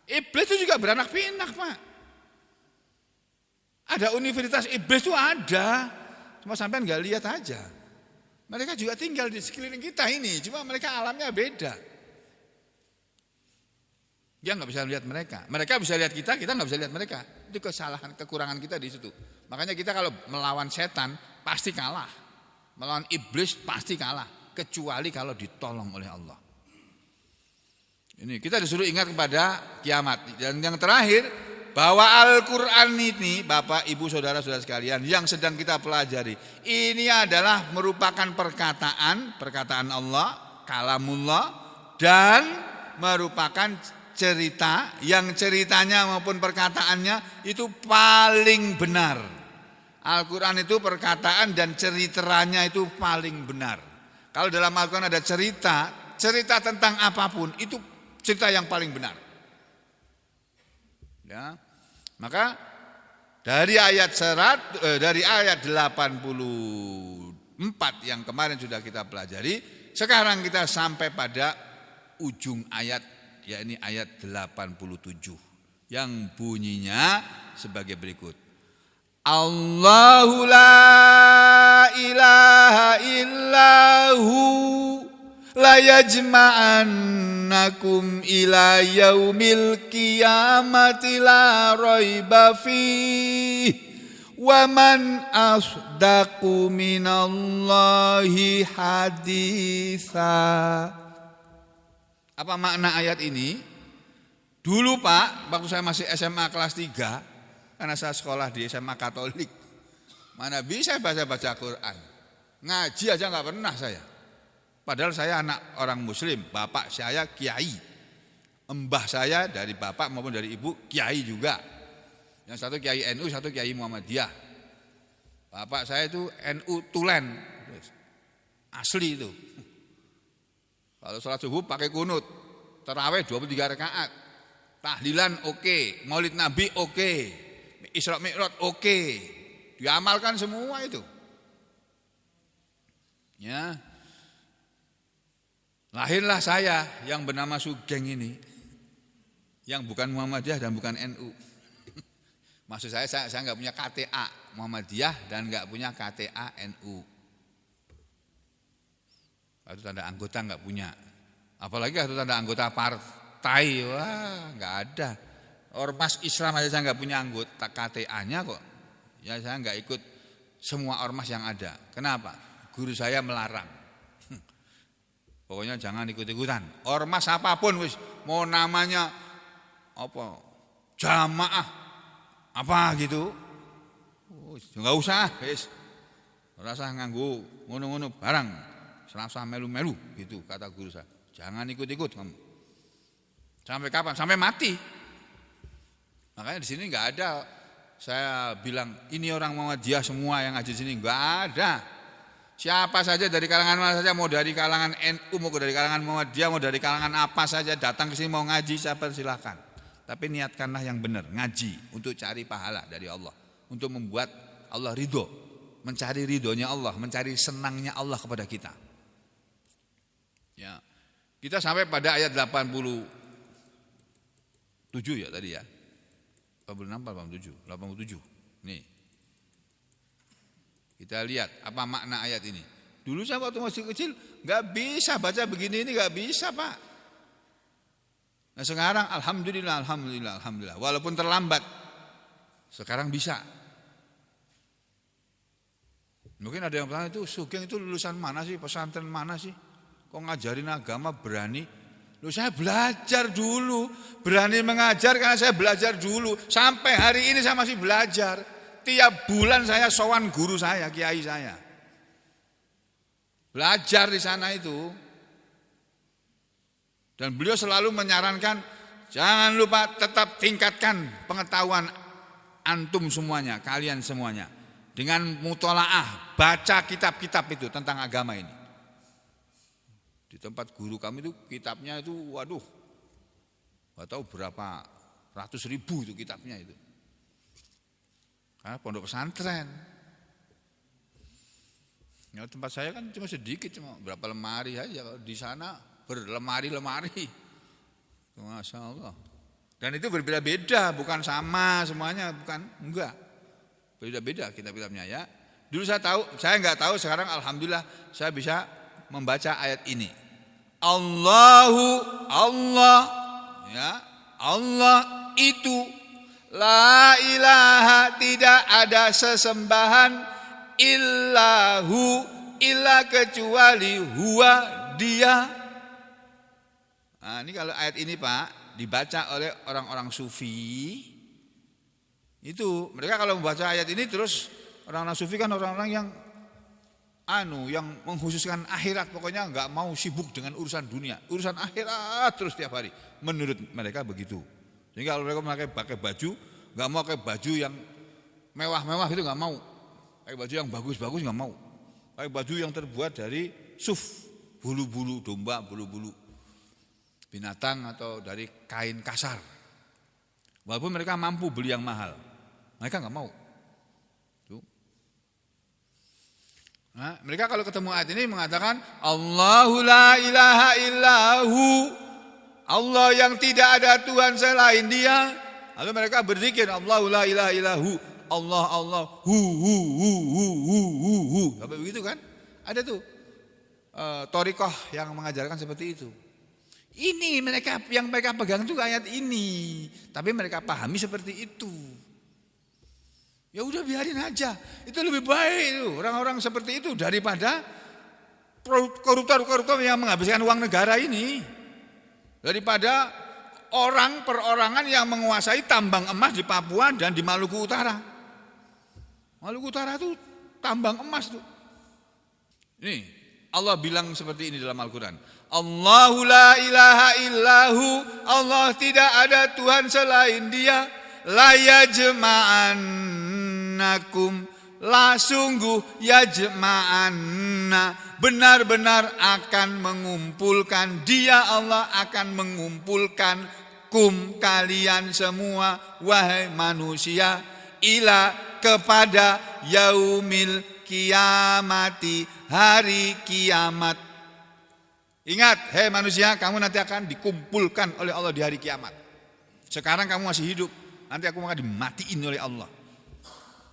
Iblis itu juga beranak pinak Pak. Ada universitas iblis itu ada, cuma sampean nggak lihat aja. Mereka juga tinggal di sekeliling kita ini, cuma mereka alamnya beda. Dia nggak bisa lihat mereka, mereka bisa lihat kita nggak bisa lihat mereka. Itu kesalahan, kekurangan kita di situ. Makanya kita kalau melawan setan pasti kalah, melawan iblis pasti kalah, kecuali kalau ditolong oleh Allah. Ini kita disuruh ingat kepada kiamat. Dan yang terakhir, bahwa Al-Quran ini Bapak Ibu Saudara-saudara sekalian yang sedang kita pelajari, ini adalah merupakan perkataan Allah, kalamullah, dan merupakan cerita yang ceritanya maupun perkataannya itu paling benar. Al-Quran itu perkataan dan ceritanya itu paling benar. Kalau dalam Al-Quran ada cerita tentang apapun, itu cerita yang paling benar. Ya. Maka dari ayat 84 yang kemarin sudah kita pelajari, sekarang kita sampai pada ujung ayat, yakni ayat 87 yang bunyinya sebagai berikut. Allahu la ilaha illahu la yajma'annakum ila yaumil qiyamati la raiba fihi wa man asdaqu minallahi haditsa. Apa makna ayat ini? Dulu Pak, waktu saya masih SMA kelas 3, karena saya sekolah di SMA Katolik, mana bisa baca-baca Quran. Ngaji aja nggak pernah saya. Padahal saya anak orang muslim, bapak saya kiai. Mbah saya dari bapak maupun dari ibu kiai juga. Yang satu kiai NU, satu kiai Muhammadiyah. Bapak saya itu NU Tulen. Asli itu. Kalau sholat subuh pakai kunut. Tarawih 23 rakaat. Tahlilan oke, Maulid Nabi oke, Isra Mi'raj oke. Diamalkan semua itu. Ya. Lahirlah saya yang bernama Sugeng ini. Yang bukan Muhammadiyah dan bukan NU. Maksud saya enggak punya KTA Muhammadiyah dan enggak punya KTA NU. Itu tanda anggota enggak punya. Apalagi itu tanda anggota partai, wah enggak ada. Ormas Islam aja saya enggak punya anggota KTA-nya kok. Ya saya enggak ikut semua ormas yang ada. Kenapa? Guru saya melarang. Pokoknya jangan ikut-ikutan. Ormas apapun wis, mau namanya apa? Jamaah apa gitu. Enggak usah, wis. Ora usah nganggo ngono-ngono barang. Selasa melu-melu gitu kata guru saya. Jangan ikut-ikut kamu. Sampai kapan? Sampai mati. Makanya di sini enggak ada saya bilang ini orang Muhammadiyah semua yang ngaji di sini, enggak ada. Siapa saja dari kalangan mana saja, mau dari kalangan NU, mau dari kalangan Muhammadiyah, mau dari kalangan apa saja datang ke sini mau ngaji, saya persilahkan. Tapi niatkanlah yang benar, ngaji untuk cari pahala dari Allah, untuk membuat Allah ridho, mencari ridhonya Allah, mencari senangnya Allah kepada kita. Ya, kita sampai pada ayat 87 ya tadi ya, 86, 87. Nih. Kita lihat apa makna ayat ini. Dulu saya waktu masih kecil nggak bisa baca begini ini, nggak bisa Pak. Nah sekarang alhamdulillah. Walaupun terlambat, sekarang bisa. Mungkin ada yang bertanya itu Sugeng itu lulusan mana sih, pesantren mana sih? Kok ngajarin agama berani? Loh saya belajar dulu, berani mengajar karena saya belajar dulu. Sampai hari ini saya masih belajar. Tiap bulan saya sowan guru saya, kiai saya. Belajar di sana itu. Dan beliau selalu menyarankan, jangan lupa tetap tingkatkan pengetahuan antum semuanya, kalian semuanya. Dengan mutolaah, baca kitab-kitab itu tentang agama ini. Di tempat guru kami itu kitabnya itu, waduh, gak tahu berapa ratus ribu itu kitabnya itu. Karena pondok pesantren. Ya, tempat saya kan cuma sedikit, cuma berapa lemari aja. Di sana berlemari-lemari. Masya Allah. Dan itu berbeda-beda, bukan sama semuanya, bukan, enggak. Beda-beda kitab-kitabnya ya. Dulu saya enggak tahu, sekarang alhamdulillah saya bisa membaca ayat ini. Allah ya, Allah itu la ilaha, tidak ada sesembahan illahu, illa kecuali huwa, dia. Nah, ini kalau ayat ini Pak dibaca oleh orang-orang sufi, itu mereka kalau membaca ayat ini terus orang-orang sufi kan orang-orang yang yang mengkhususkan akhirat, pokoknya enggak mau sibuk dengan urusan dunia, urusan akhirat terus tiap hari. Menurut mereka begitu. Jadi kalau mereka pakai baju, nggak mau pakai baju yang mewah-mewah itu nggak mau, pakai baju yang bagus-bagus nggak mau, pakai baju yang terbuat dari suf, bulu-bulu domba, bulu-bulu binatang atau dari kain kasar. Walaupun mereka mampu beli yang mahal, mereka nggak mau. Tuh. Nah, mereka kalau ketemu ayat ini mengatakan Allahu la ilaha illahu, Allah yang tidak ada Tuhan selain Dia. Lalu mereka berzikir Allahu la ilaha illahu, Allah hu. Sampai begitu kan? Ada tuh. thariqah yang mengajarkan seperti itu. Ini yang mereka pegang juga ayat ini, tapi mereka pahami seperti itu. Ya udah biarin aja, itu lebih baik itu orang-orang seperti itu daripada koruptor-koruptor yang menghabiskan uang negara ini, daripada orang perorangan yang menguasai tambang emas di Papua dan di Maluku Utara. Maluku Utara itu tambang emas tuh. Ini Allah bilang seperti ini dalam Al-Quran. Allahu la ilaha illahu, Allah tidak ada Tuhan selain Dia. La yajma'annakum, la sungguh yajma'anna, benar-benar akan mengumpulkan, Dia Allah akan mengumpulkan kalian semua wahai manusia, ila kepada yaumil kiamati, hari kiamat. Ingat, hei manusia, kamu nanti akan dikumpulkan oleh Allah di hari kiamat. Sekarang kamu masih hidup, nanti aku akan dimatiin oleh Allah.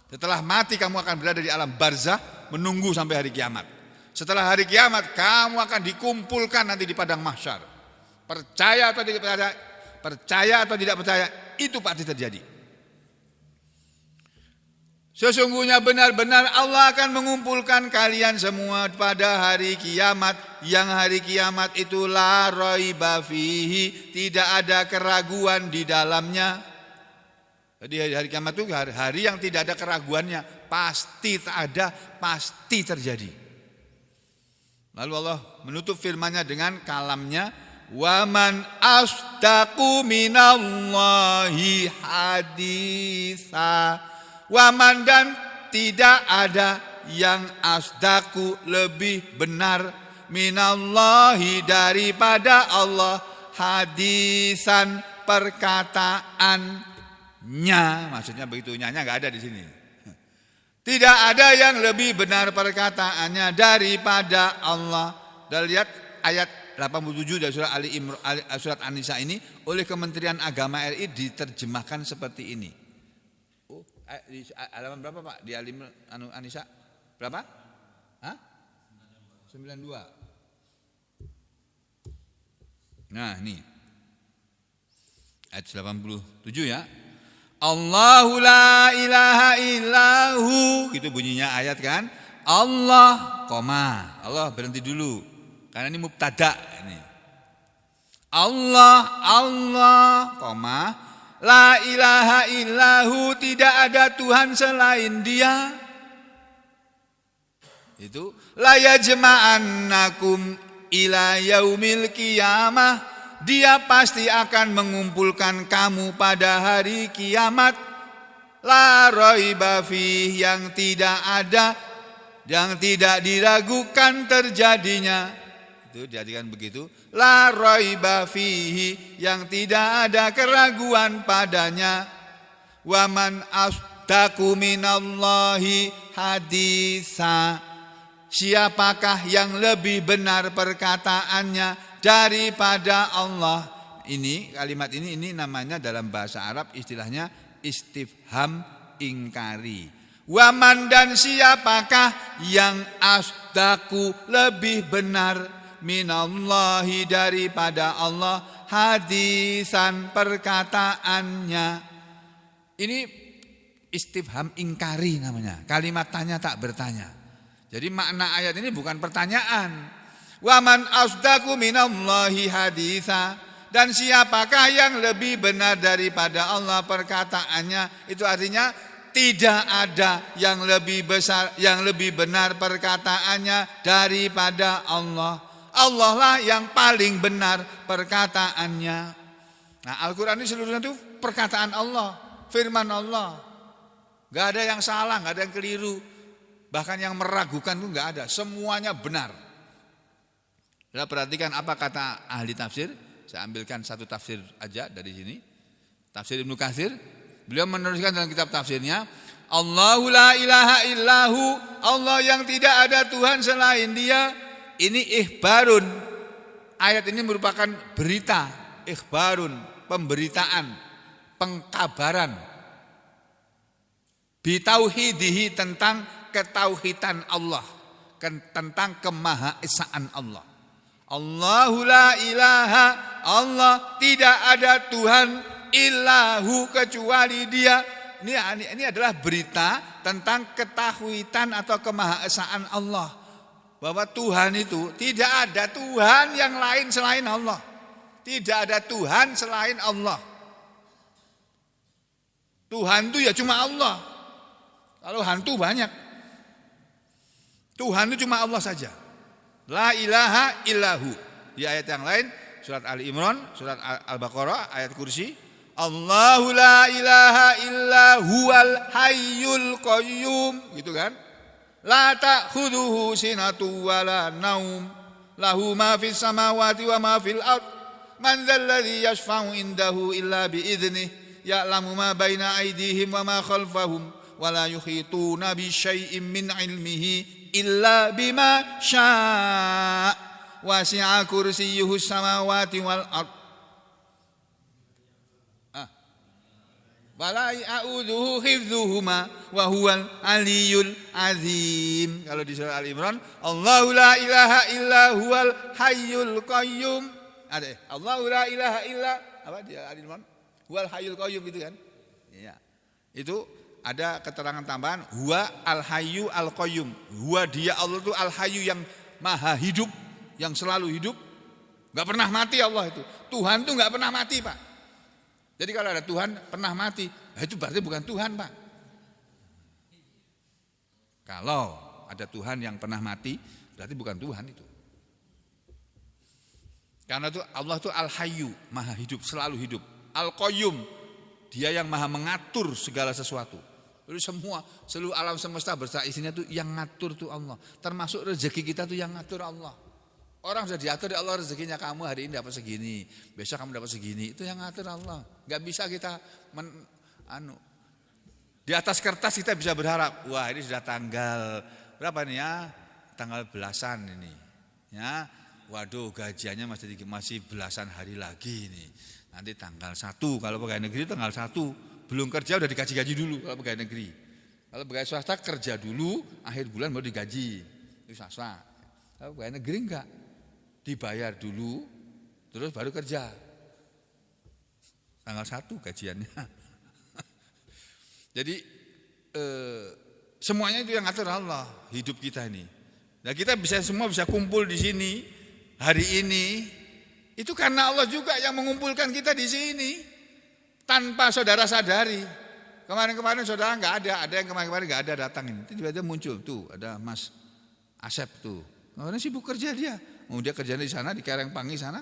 Setelah mati kamu akan berada di alam barzah menunggu sampai hari kiamat. Setelah hari kiamat kamu akan dikumpulkan nanti di padang mahsyar. Percaya atau tidak percaya, itu pasti terjadi. Sesungguhnya benar-benar Allah akan mengumpulkan kalian semua pada hari kiamat, yang hari kiamat itu la raiba fihi, tidak ada keraguan di dalamnya. Jadi hari kiamat itu hari yang tidak ada keraguannya, pasti ada, pasti terjadi. Lalu Allah menutup firman-Nya dengan kalamnya, waman asdaqu minallahi haditsa. Waman, dan tidak ada yang asdaku lebih benar, minallahi daripada Allah, hadisan perkataannya. Maksudnya begitu, nyanya nggak ada di sini. Tidak ada yang lebih benar perkataannya daripada Allah. Dan lihat ayat 87 dari surat surat An-Nisa ini oleh Kementerian Agama RI diterjemahkan seperti ini. Di halaman berapa Pak? Di An-Nisa berapa? 92. Nah ini ayat 87 ya. Allahu la ilaha illahu, itu bunyinya ayat kan. Allah, koma. Allah berhenti dulu karena ini mubtada ini. Allah, koma. La ilaha illahu, tidak ada Tuhan selain Dia. Itu la yajma'annakum ila yaumil qiyamah, Dia pasti akan mengumpulkan kamu pada hari kiamat. La raiba fih, yang tidak ada, yang tidak diragukan terjadinya. Itu dijadikan begitu. La raiba fihi, yang tidak ada keraguan padanya. Waman asdaqu minallahi haditsa, siapakah yang lebih benar perkataannya daripada Allah. Ini kalimat ini namanya dalam bahasa Arab istilahnya istifham ingkari. Waman, dan siapakah yang asdaqu lebih benar, minallahi daripada Allah, hadisan perkataannya. Ini istifham ingkari namanya, kalimat tanya tak bertanya. Jadi makna ayat ini bukan pertanyaan. Waman asdaqu minallahi haditsa, dan siapakah yang lebih benar daripada Allah perkataannya. Itu artinya tidak ada yang lebih besar, yang lebih benar perkataannya daripada Allah. Allah lah yang paling benar perkataannya. Nah, Al-Quran ini seluruhnya itu perkataan Allah, firman Allah. Gak ada yang salah, gak ada yang keliru. Bahkan yang meragukan itu gak ada, semuanya benar. Kita perhatikan apa kata ahli tafsir. Saya ambilkan satu tafsir aja dari sini. Tafsir Ibnu Katsir. Beliau menuliskan dalam kitab tafsirnya, Allahu la ilaha illahu, Allah yang tidak ada Tuhan selain Dia. Ini ikhbarun. Ayat ini merupakan berita, ikhbarun, pemberitaan, pengkabaran. Bitauhidihi, tentang ketauhidan Allah, tentang kemahaesaan Allah. Allahu la ilaha, Allah tidak ada Tuhan illahu kecuali Dia. Ini adalah berita tentang ketahuitan atau kemahaesaan Allah. Bahwa Tuhan itu tidak ada Tuhan yang lain selain Allah. Tidak ada Tuhan selain Allah. Tuhan itu ya cuma Allah. Kalau hantu banyak. Tuhan itu cuma Allah saja. La ilaha illahu. Di ayat yang lain, surat Ali Imran, surat Al-Baqarah, ayat kursi. Allahu la ilaha illa huwal hayyul qayyum. Gitu kan? La ta'khudhuhu sinatu wa la naum. Lahu ma fis samawati wa ma fil ard. Man dzal ladzi yashfa'u indahu illa bi idzni. Ya'lamu ma baina aydihim wa ma khalfahum. Wa la yuhituna bi syai'in min ilmihi illa bima syaa' wasi'a kursiyyuhu samawati wal ard wala ya'uduhu hifdzuhuma wa huwal aliyyul azim. Kalau di surah Al-Imran, Allahu la ilaha illa huwal hayyul qayyum. Ada Allahu la ilaha illa apa di Al-Imran? Huwal hayyul qayyum gitu kan? Iya. Itu ada keterangan tambahan, huwa al-hayyu al-qayyum. Huwa dia Allah itu al-hayyu yang maha hidup, yang selalu hidup. Enggak pernah mati Allah itu. Tuhan itu enggak pernah mati, Pak. Jadi kalau ada Tuhan pernah mati, itu berarti bukan Tuhan, Pak. Kalau ada Tuhan yang pernah mati, berarti bukan Tuhan itu. Karena itu Allah itu al-hayyu, maha hidup, selalu hidup. Al-qayyum, dia yang maha mengatur segala sesuatu. Jadi seluruh alam semesta berserta isinya tuh yang ngatur tuh Allah. Termasuk rezeki kita tuh yang ngatur Allah. Orang sudah diatur ya Allah, rezekinya kamu hari ini dapat segini, besok kamu dapat segini. Itu yang ngatur Allah. Gak bisa kita di atas kertas kita bisa berharap, wah ini sudah tanggal berapa nih ya? Tanggal belasan ini. Ya, waduh gajiannya masih belasan hari lagi nih. Nanti tanggal 1, kalau pegawai negeri tanggal 1. Belum kerja udah digaji-gaji dulu kalau pegawai negeri. Kalau pegawai swasta kerja dulu, akhir bulan baru digaji. Itu swasta. Kalau pegawai negeri enggak. Dibayar dulu, terus baru kerja. Tanggal 1 gajiannya. Jadi semuanya itu yang ngatur Allah, hidup kita ini. Nah, kita semua bisa kumpul di sini hari ini. Itu karena Allah juga yang mengumpulkan kita di sini. Tanpa saudara sadari. Kemarin-kemarin saudara enggak ada yang kemarin-kemarin enggak ada datang ini. Tiba-tiba muncul tuh, ada Mas Asep tuh. Kemarin sibuk kerja dia. Dia kerjanya di sana di Karangpangi sana.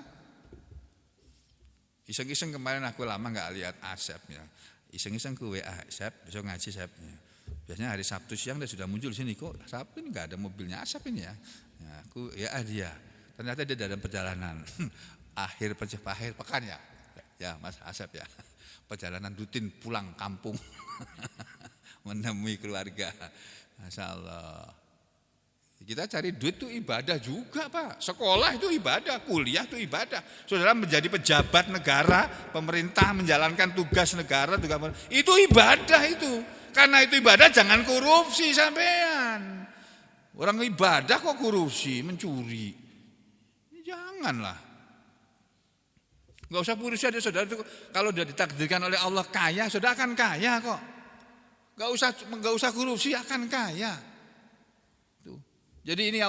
Iseng-iseng kemarin aku lama enggak lihat Asepnya. Iseng-iseng ke WA Asep, besok ngaji Asepnya. Biasanya hari Sabtu siang dia sudah muncul di sini, kok Sabtu ini enggak ada mobilnya Asep ini ya. Ya aku dia. Ternyata dia dalam perjalanan. akhir pekan ya. Ya Mas Asep ya. Perjalanan rutin pulang kampung menemui keluarga. Masya Allah. Kita cari duit itu ibadah juga Pak. Sekolah itu ibadah, kuliah itu ibadah. Saudara menjadi pejabat negara, pemerintah menjalankan tugas negara, itu ibadah itu. Karena itu ibadah jangan korupsi sampean. Orang ibadah kok korupsi, mencuri. Janganlah. Enggak usah kurus aja saudara itu kalau sudah ditakdirkan oleh Allah kaya, saudara akan kaya kok. Enggak usah korupsi akan kaya. Tuh. Jadi ini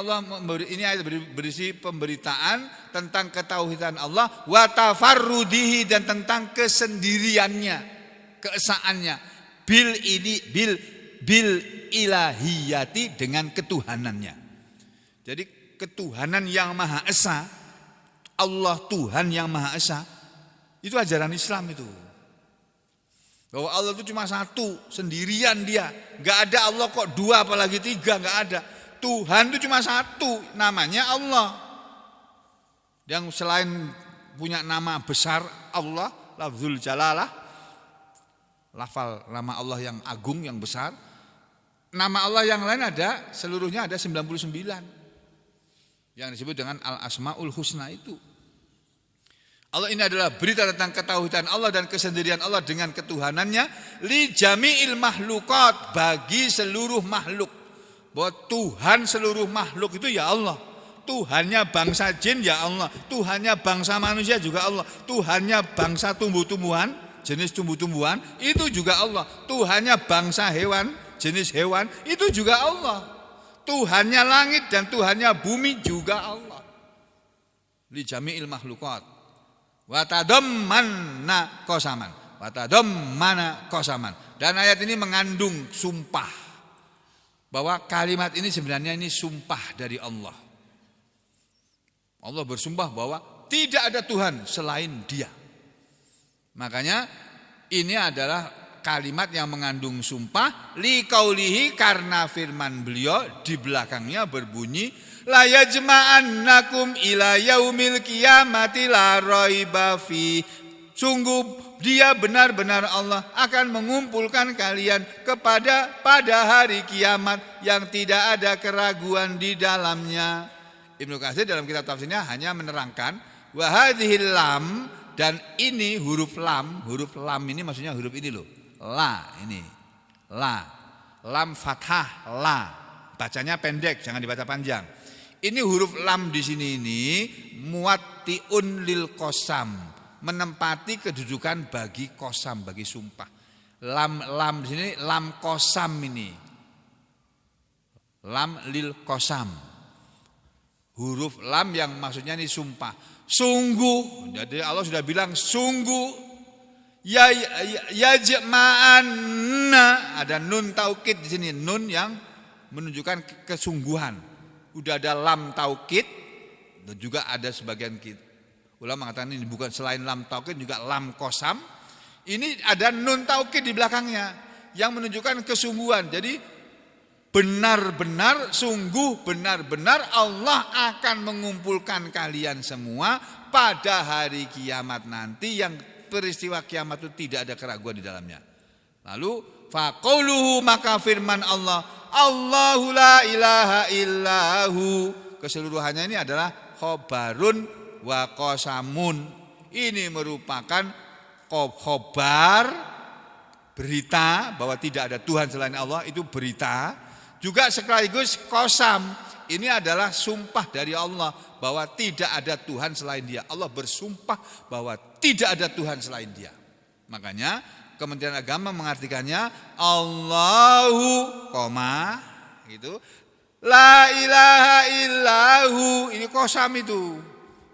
ayat berisi pemberitaan tentang ketauhidan Allah wa tafarrudihi dan tentang kesendiriannya, keesaannya. Bil ilahiyati dengan ketuhanannya. Jadi ketuhanan yang Maha Esa, Allah Tuhan yang Maha Esa, itu ajaran Islam itu. Bahwa Allah itu cuma satu, sendirian dia. Gak ada Allah kok dua apalagi tiga, gak ada. Tuhan itu cuma satu, namanya Allah. Yang selain punya nama besar Allah, lafzul jalalah, lafal nama Allah yang agung, yang besar. Nama Allah yang lain ada, seluruhnya ada 99. Yang disebut dengan Al-Asma'ul Husna itu. Allah ini adalah berita tentang ketauhidan Allah dan kesendirian Allah dengan ketuhanannya li jami'il mahlukat, bagi seluruh makhluk. bahwa Tuhan seluruh makhluk itu ya Allah. Tuhannya bangsa jin ya Allah, Tuhannya bangsa manusia juga Allah, Tuhannya bangsa tumbuh-tumbuhan, jenis tumbuh-tumbuhan itu juga Allah, Tuhannya bangsa hewan, jenis hewan itu juga Allah, Tuhannya langit dan Tuhannya bumi juga Allah. Li jami'il makhluqat wa tadammanna qasaman. Dan ayat ini mengandung sumpah bahwa kalimat ini sebenarnya ini sumpah dari Allah. Allah bersumpah bahwa tidak ada Tuhan selain Dia. Makanya ini adalah kalimat yang mengandung sumpah liqaulihi, karena firman beliau di belakangnya berbunyi la yajma'annakum ila yaumil qiyamati la raiba fi. Sungguh Dia benar-benar Allah akan mengumpulkan kalian pada hari kiamat yang tidak ada keraguan di dalamnya. Ibnu Katsir dalam kitab tafsirnya hanya menerangkan wa hadhil lam, dan ini huruf lam ini maksudnya huruf ini loh. La ini. La. Lam fathah la. Bacanya pendek, jangan dibaca panjang. Ini huruf lam di sini ini muwattiun lil qasam, menempati kedudukan bagi qasam, bagi sumpah. Lam di sini lam qasam ini. Lam lil qasam. Huruf lam yang maksudnya ini sumpah. Sungguh, jadi Allah sudah bilang sungguh. Yajma'anna, ada nun taukid di sini, nun yang menunjukkan kesungguhan. Udah ada lam taukid, dan juga ada sebagian ulama mengatakan ini bukan selain lam taukid juga lam qasam. Ini ada nun taukid di belakangnya yang menunjukkan kesungguhan. Jadi benar-benar, sungguh benar-benar Allah akan mengumpulkan kalian semua pada hari kiamat nanti, yang peristiwa kiamat itu tidak ada keraguan di dalamnya. Lalu faqauluhu, maka firman Allah, Allahu la ilaha illahu, keseluruhannya ini adalah khobarun wa qasamun. Ini merupakan khobar, berita bahwa tidak ada Tuhan selain Allah, itu berita. Juga sekaligus qasam, ini adalah sumpah dari Allah bahwa tidak ada Tuhan selain Dia. Allah bersumpah bahwa tidak ada Tuhan selain Dia. Makanya Kementerian Agama mengartikannya Allahu koma gitu. La ilaha illahu, ini qasam itu.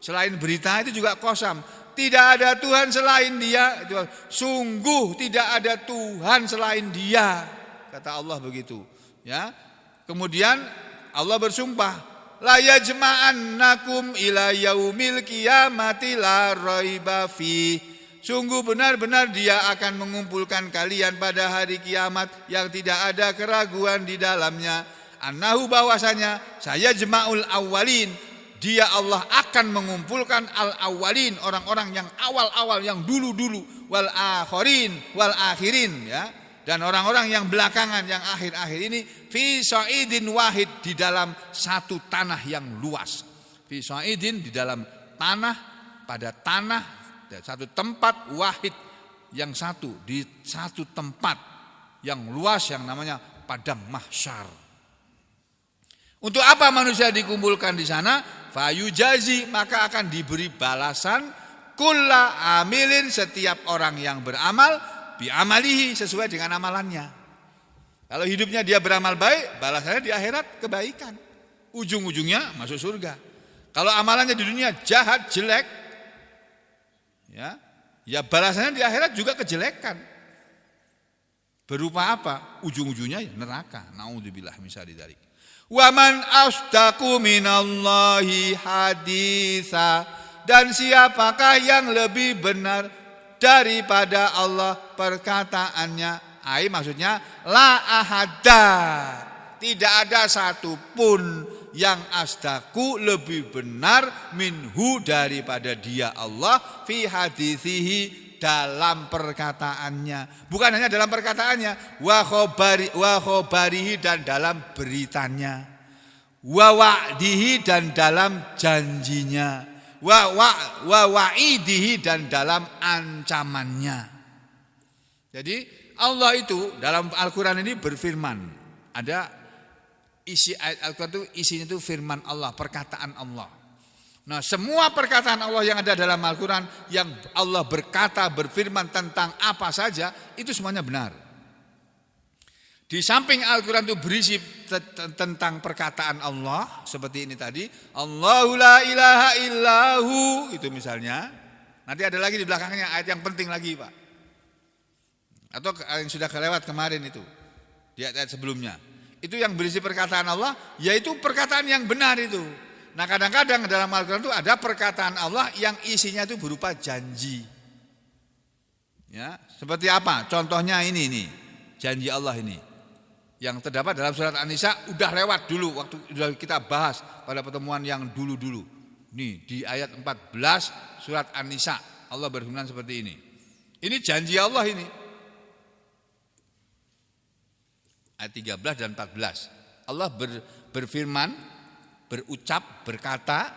Selain berita itu juga qasam. Tidak ada Tuhan selain Dia. Sungguh tidak ada Tuhan selain Dia, kata Allah begitu. Ya. Kemudian Allah bersumpah, la yajma'annakum ila yaumil qiyamati la raiba fi. Sungguh benar-benar Dia akan mengumpulkan kalian pada hari kiamat yang tidak ada keraguan di dalamnya. Annahu, bahwasanya saya jema'ul awwalin, Dia Allah akan mengumpulkan al-awwalin, orang-orang yang awal-awal, yang dulu-dulu, wal akhirin, wal akhirin, ya. Dan orang-orang yang belakangan, yang akhir-akhir ini, fi sa'idin wahid, di dalam satu tanah yang luas. Fi sa'idin, di dalam tanah, pada tanah, satu tempat, wahid, yang satu, di satu tempat yang luas yang namanya padang mahsyar. Untuk apa manusia dikumpulkan di sana? Fayujazi, maka akan diberi balasan kulla amilin, setiap orang yang beramal bi'amalihi, sesuai dengan amalannya. Kalau hidupnya dia beramal baik, balasannya di akhirat kebaikan, ujung-ujungnya masuk surga. Kalau amalannya di dunia jahat, jelek, ya balasannya di akhirat juga kejelekan. Berupa apa? Ujung-ujungnya neraka. Naudzubillah min syarri dzalik. Wa man asdaqu minallahi haditsa, dan siapakah yang lebih benar daripada Allah perkataannya? Maksudnya la ahada, tidak ada satupun yang asdaku, lebih benar, minhu, daripada Dia Allah, fi hadithihi, dalam perkataannya. Bukan hanya dalam perkataannya, wa khobarihi, dan dalam beritanya, wa wa'dihi, dan dalam janjinya, wa wa'idihi, dan dalam ancamannya. Jadi Allah itu dalam Al-Quran ini berfirman, ada isi ayat Al-Quran itu isinya itu firman Allah, perkataan Allah. Nah, semua perkataan Allah yang ada dalam Al-Quran, yang Allah berkata, berfirman tentang apa saja, itu semuanya benar. Di samping Al-Quran itu berisi tentang perkataan Allah, seperti ini tadi, Allahu la ilaha illahu, itu misalnya. Nanti ada lagi di belakangnya ayat yang penting lagi, Pak. Atau yang sudah kelewat kemarin itu, di ayat sebelumnya. Itu yang berisi perkataan Allah, yaitu perkataan yang benar itu. Nah, kadang-kadang dalam Al-Quran itu ada perkataan Allah yang isinya itu berupa janji. Ya, seperti apa? Contohnya ini janji Allah ini. Yang terdapat dalam surat An-Nisa udah lewat dulu waktu sudah kita bahas pada pertemuan yang dulu-dulu. Nih, di ayat 14 surat An-Nisa Allah berfirman seperti ini. Ini janji Allah ini. Ayat 13 dan 14. Allah berfirman, berucap, berkata,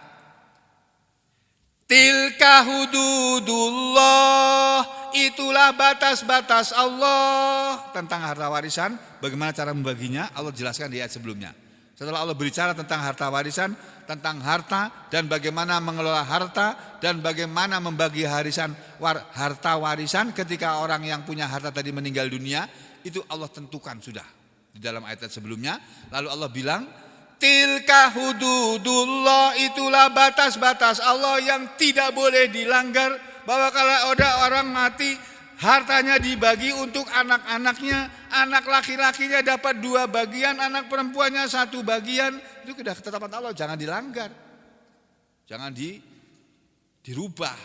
tilka hududullah, itulah batas-batas Allah tentang harta warisan. Bagaimana cara membaginya? Allah jelaskan di ayat sebelumnya. Setelah Allah berbicara tentang harta warisan, tentang harta dan bagaimana mengelola harta dan bagaimana membagi harta warisan ketika orang yang punya harta tadi meninggal dunia, itu Allah tentukan sudah di dalam ayat sebelumnya. Lalu Allah bilang, tilka hududullah, itulah batas-batas Allah yang tidak boleh dilanggar. Bahwa kalau ada orang mati, hartanya dibagi untuk anak-anaknya, anak laki-lakinya dapat 2 bagian, anak perempuannya 1 bagian. Itu sudah ketetapan Allah, jangan dilanggar, jangan dirubah.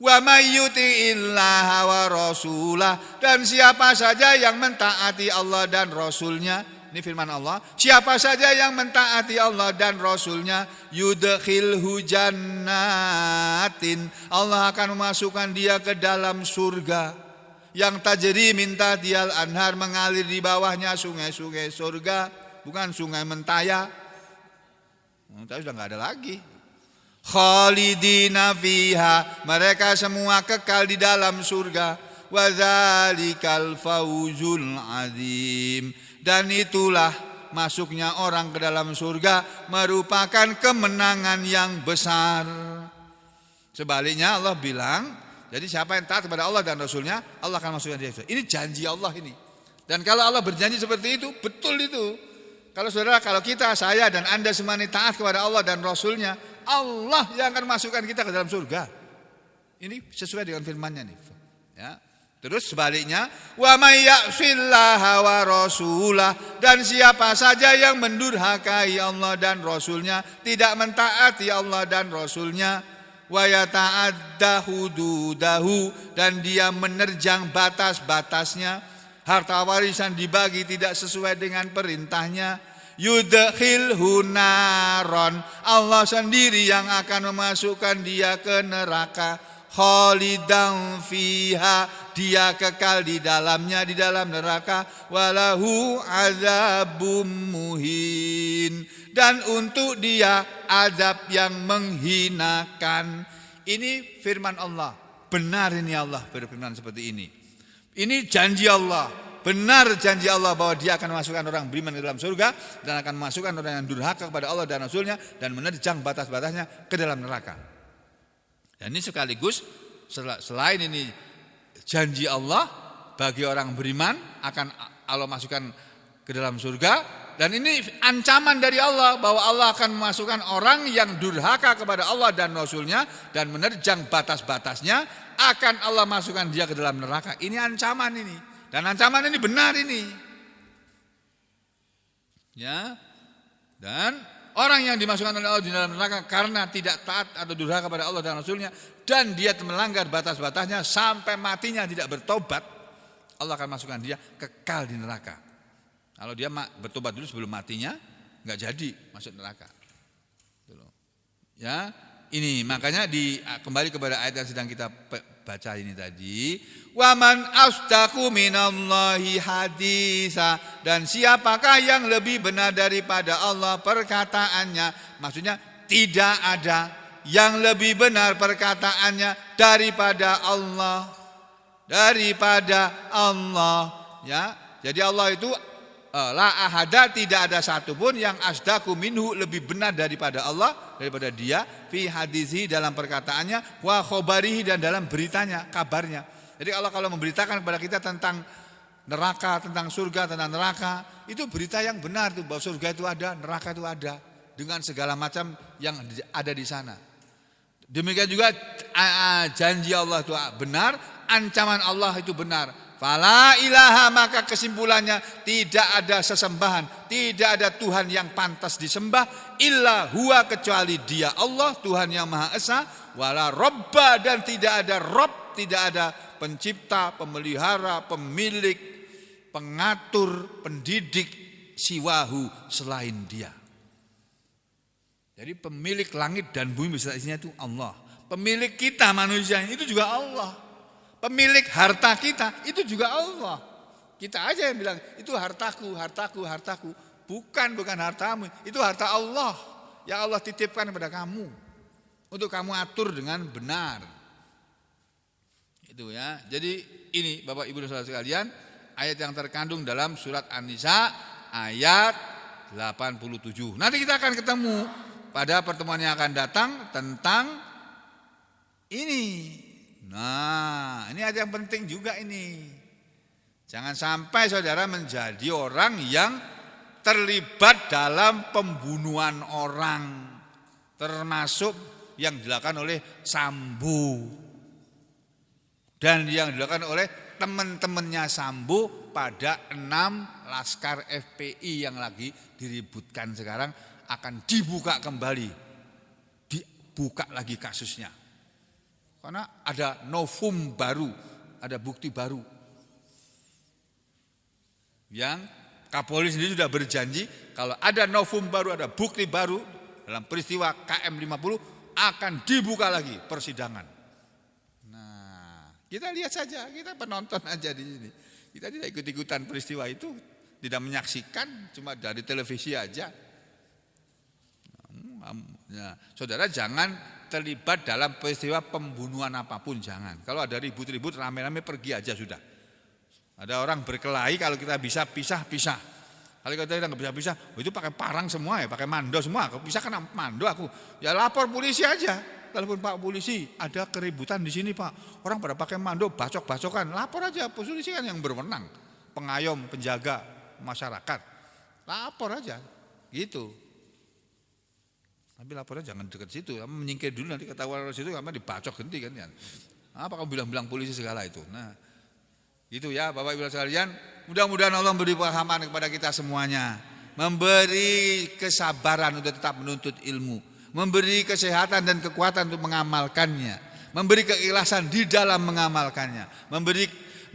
Wa may yuti'illaha wa rasulah, dan siapa saja yang mentaati Allah dan Rasulnya. Ini firman Allah, siapa saja yang mentaati Allah dan Rasulnya, yudkhilhu jannatin, Allah akan memasukkan dia ke dalam surga yang tajri min tahtihal anhar, mengalir di bawahnya sungai-sungai surga, bukan sungai Mentaya. Tapi sudah enggak ada lagi. Khalidina fiha, mereka semua kekal di dalam surga. Wa dzalikal fawzul azim, dan itulah masuknya orang ke dalam surga merupakan kemenangan yang besar. Sebaliknya Allah bilang, jadi siapa yang taat kepada Allah dan Rasulnya, Allah akan masukkan dia. Ini janji Allah ini. Dan kalau Allah berjanji seperti itu, betul itu. Kalau saudara, kalau kita, saya dan Anda semua ini taat kepada Allah dan Rasulnya, Allah yang akan masukkan kita ke dalam surga. Ini sesuai dengan firman-Nya nih. Ya. Terus sebaliknya, wa may ya'sillaha wa rasulah, dan siapa saja yang mendurhakai Allah dan Rasulnya, tidak mentaati Allah dan Rasulnya, wa yata'adda hududahu, dan dia menerjang batas-batasnya, harta warisan dibagi tidak sesuai dengan perintahnya, yudkhilhu naron, Allah sendiri yang akan memasukkan dia ke neraka, khalidan fiha, dia kekal di dalamnya, di dalam neraka, walahu azabum muhin, dan untuk dia azab yang menghinakan. Ini firman Allah, benar ini Allah berfirman seperti ini. Ini janji Allah, benar janji Allah bahwa dia akan memasukkan orang beriman ke dalam surga dan akan memasukkan orang yang durhaka kepada Allah dan Rasulnya dan menerjang batas-batasnya ke dalam neraka. Dan ini sekaligus selain ini janji Allah bagi orang beriman akan Allah masukkan ke dalam surga, dan ini ancaman dari Allah bahwa Allah akan memasukkan orang yang durhaka kepada Allah dan Rasulnya dan menerjang batas-batasnya, akan Allah masukkan dia ke dalam neraka. Ini ancaman ini, dan ancaman ini benar ini. Ya. Dan orang yang dimasukkan oleh Allah di dalam neraka karena tidak taat atau durhaka kepada Allah dan Rasulnya, dan dia melanggar batas-batasnya sampai matinya tidak bertobat, Allah akan masukkan dia kekal di neraka. Kalau dia bertobat dulu sebelum matinya, nggak jadi masuk neraka. Ya, ini makanya kembali kepada ayat yang sedang kita baca ini tadi. Waman asdaqu minallahi haditsa, dan siapakah yang lebih benar daripada Allah perkataannya? Maksudnya tidak ada yang lebih benar perkataannya daripada Allah. Ya. Jadi Allah itu la ahada, tidak ada satupun yang asdaku minhu, lebih benar daripada Allah, daripada dia, fi hadisi, dalam perkataannya, wa khobarihi, dan dalam beritanya, kabarnya. Jadi Allah kalau memberitakan kepada kita tentang neraka, tentang surga, tentang neraka, itu berita yang benar tuh, bahwa surga itu ada, neraka itu ada, dengan segala macam yang ada di sana. Demikian juga janji Allah itu benar, ancaman Allah itu benar. Fala ilaha, maka kesimpulannya tidak ada sesembahan, tidak ada Tuhan yang pantas disembah illa huwa, kecuali Dia Allah, Tuhan yang Maha Esa, wala robba, dan tidak ada rob, tidak ada pencipta, pemelihara, pemilik, pengatur, pendidik siwahu, selain Dia. Jadi pemilik langit dan bumi beserta isinya itu Allah. Pemilik kita manusia itu juga Allah. Pemilik harta kita itu juga Allah. Kita aja yang bilang itu hartaku, hartaku, hartaku. Bukan hartamu, itu harta Allah yang Allah titipkan kepada kamu untuk kamu atur dengan benar. Itu ya. Jadi ini Bapak Ibu dan Saudara sekalian, ayat yang terkandung dalam surat An-Nisa ayat 87. Nanti kita akan ketemu pada pertemuan yang akan datang tentang ini. Nah, ini ada yang penting juga ini. Jangan sampai saudara menjadi orang yang terlibat dalam pembunuhan orang, termasuk yang dilakukan oleh Sambo dan yang dilakukan oleh teman-temannya Sambo pada 6 laskar FPI yang lagi diributkan sekarang, akan dibuka kembali, dibuka lagi kasusnya. Karena ada novum baru, ada bukti baru. Yang Kapolri sendiri sudah berjanji kalau ada novum baru, ada bukti baru dalam peristiwa KM50 akan dibuka lagi persidangan. Nah, kita lihat saja, kita penonton aja di sini. Kita tidak ikut-ikutan peristiwa itu, tidak menyaksikan, cuma dari televisi aja. Nah, saudara jangan terlibat dalam peristiwa pembunuhan apapun, jangan. Kalau ada ribut-ribut, rame-rame pergi aja sudah. Ada orang berkelahi, kalau kita bisa pisah-pisah. Kalau kita nggak bisa pisah, itu pakai parang semua ya, pakai mando semua. Kalau pisah kan mando aku, ya lapor polisi aja. Telepon Pak polisi, ada keributan di sini Pak. Orang pada pakai mando, bacok-bacokan, lapor aja. Polisi kan yang berwenang, pengayom, penjaga masyarakat. Lapor aja, gitu. Tapi lapornya jangan dekat situ, menyingkir dulu, nanti ketahuan orang situ, karena dibacok ganti kan ya. Apa kamu bilang-bilang polisi segala itu? Nah, gitu ya Bapak Ibu sekalian. Mudah-mudahan Allah memberi pemahaman kepada kita semuanya, memberi kesabaran untuk tetap menuntut ilmu, memberi kesehatan dan kekuatan untuk mengamalkannya, memberi keikhlasan di dalam mengamalkannya,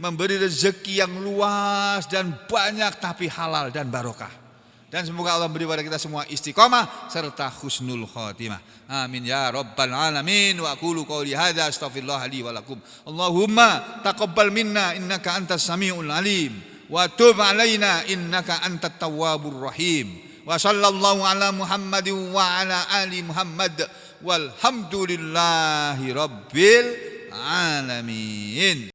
memberi rezeki yang luas dan banyak tapi halal dan barokah. Dan semoga Allah beri pada kita semua istiqamah serta husnul khotimah. Amin ya rabbal alamin. Wa aqulu qouli hadza astaghfirullah li wa lakum. Allahumma taqabbal minna innaka antas samiul alim wa tub alaina innaka antat tawwabur rahim. Wa sallallahu ala Muhammadin wa ala ali Muhammad walhamdulillahi rabbil alamin.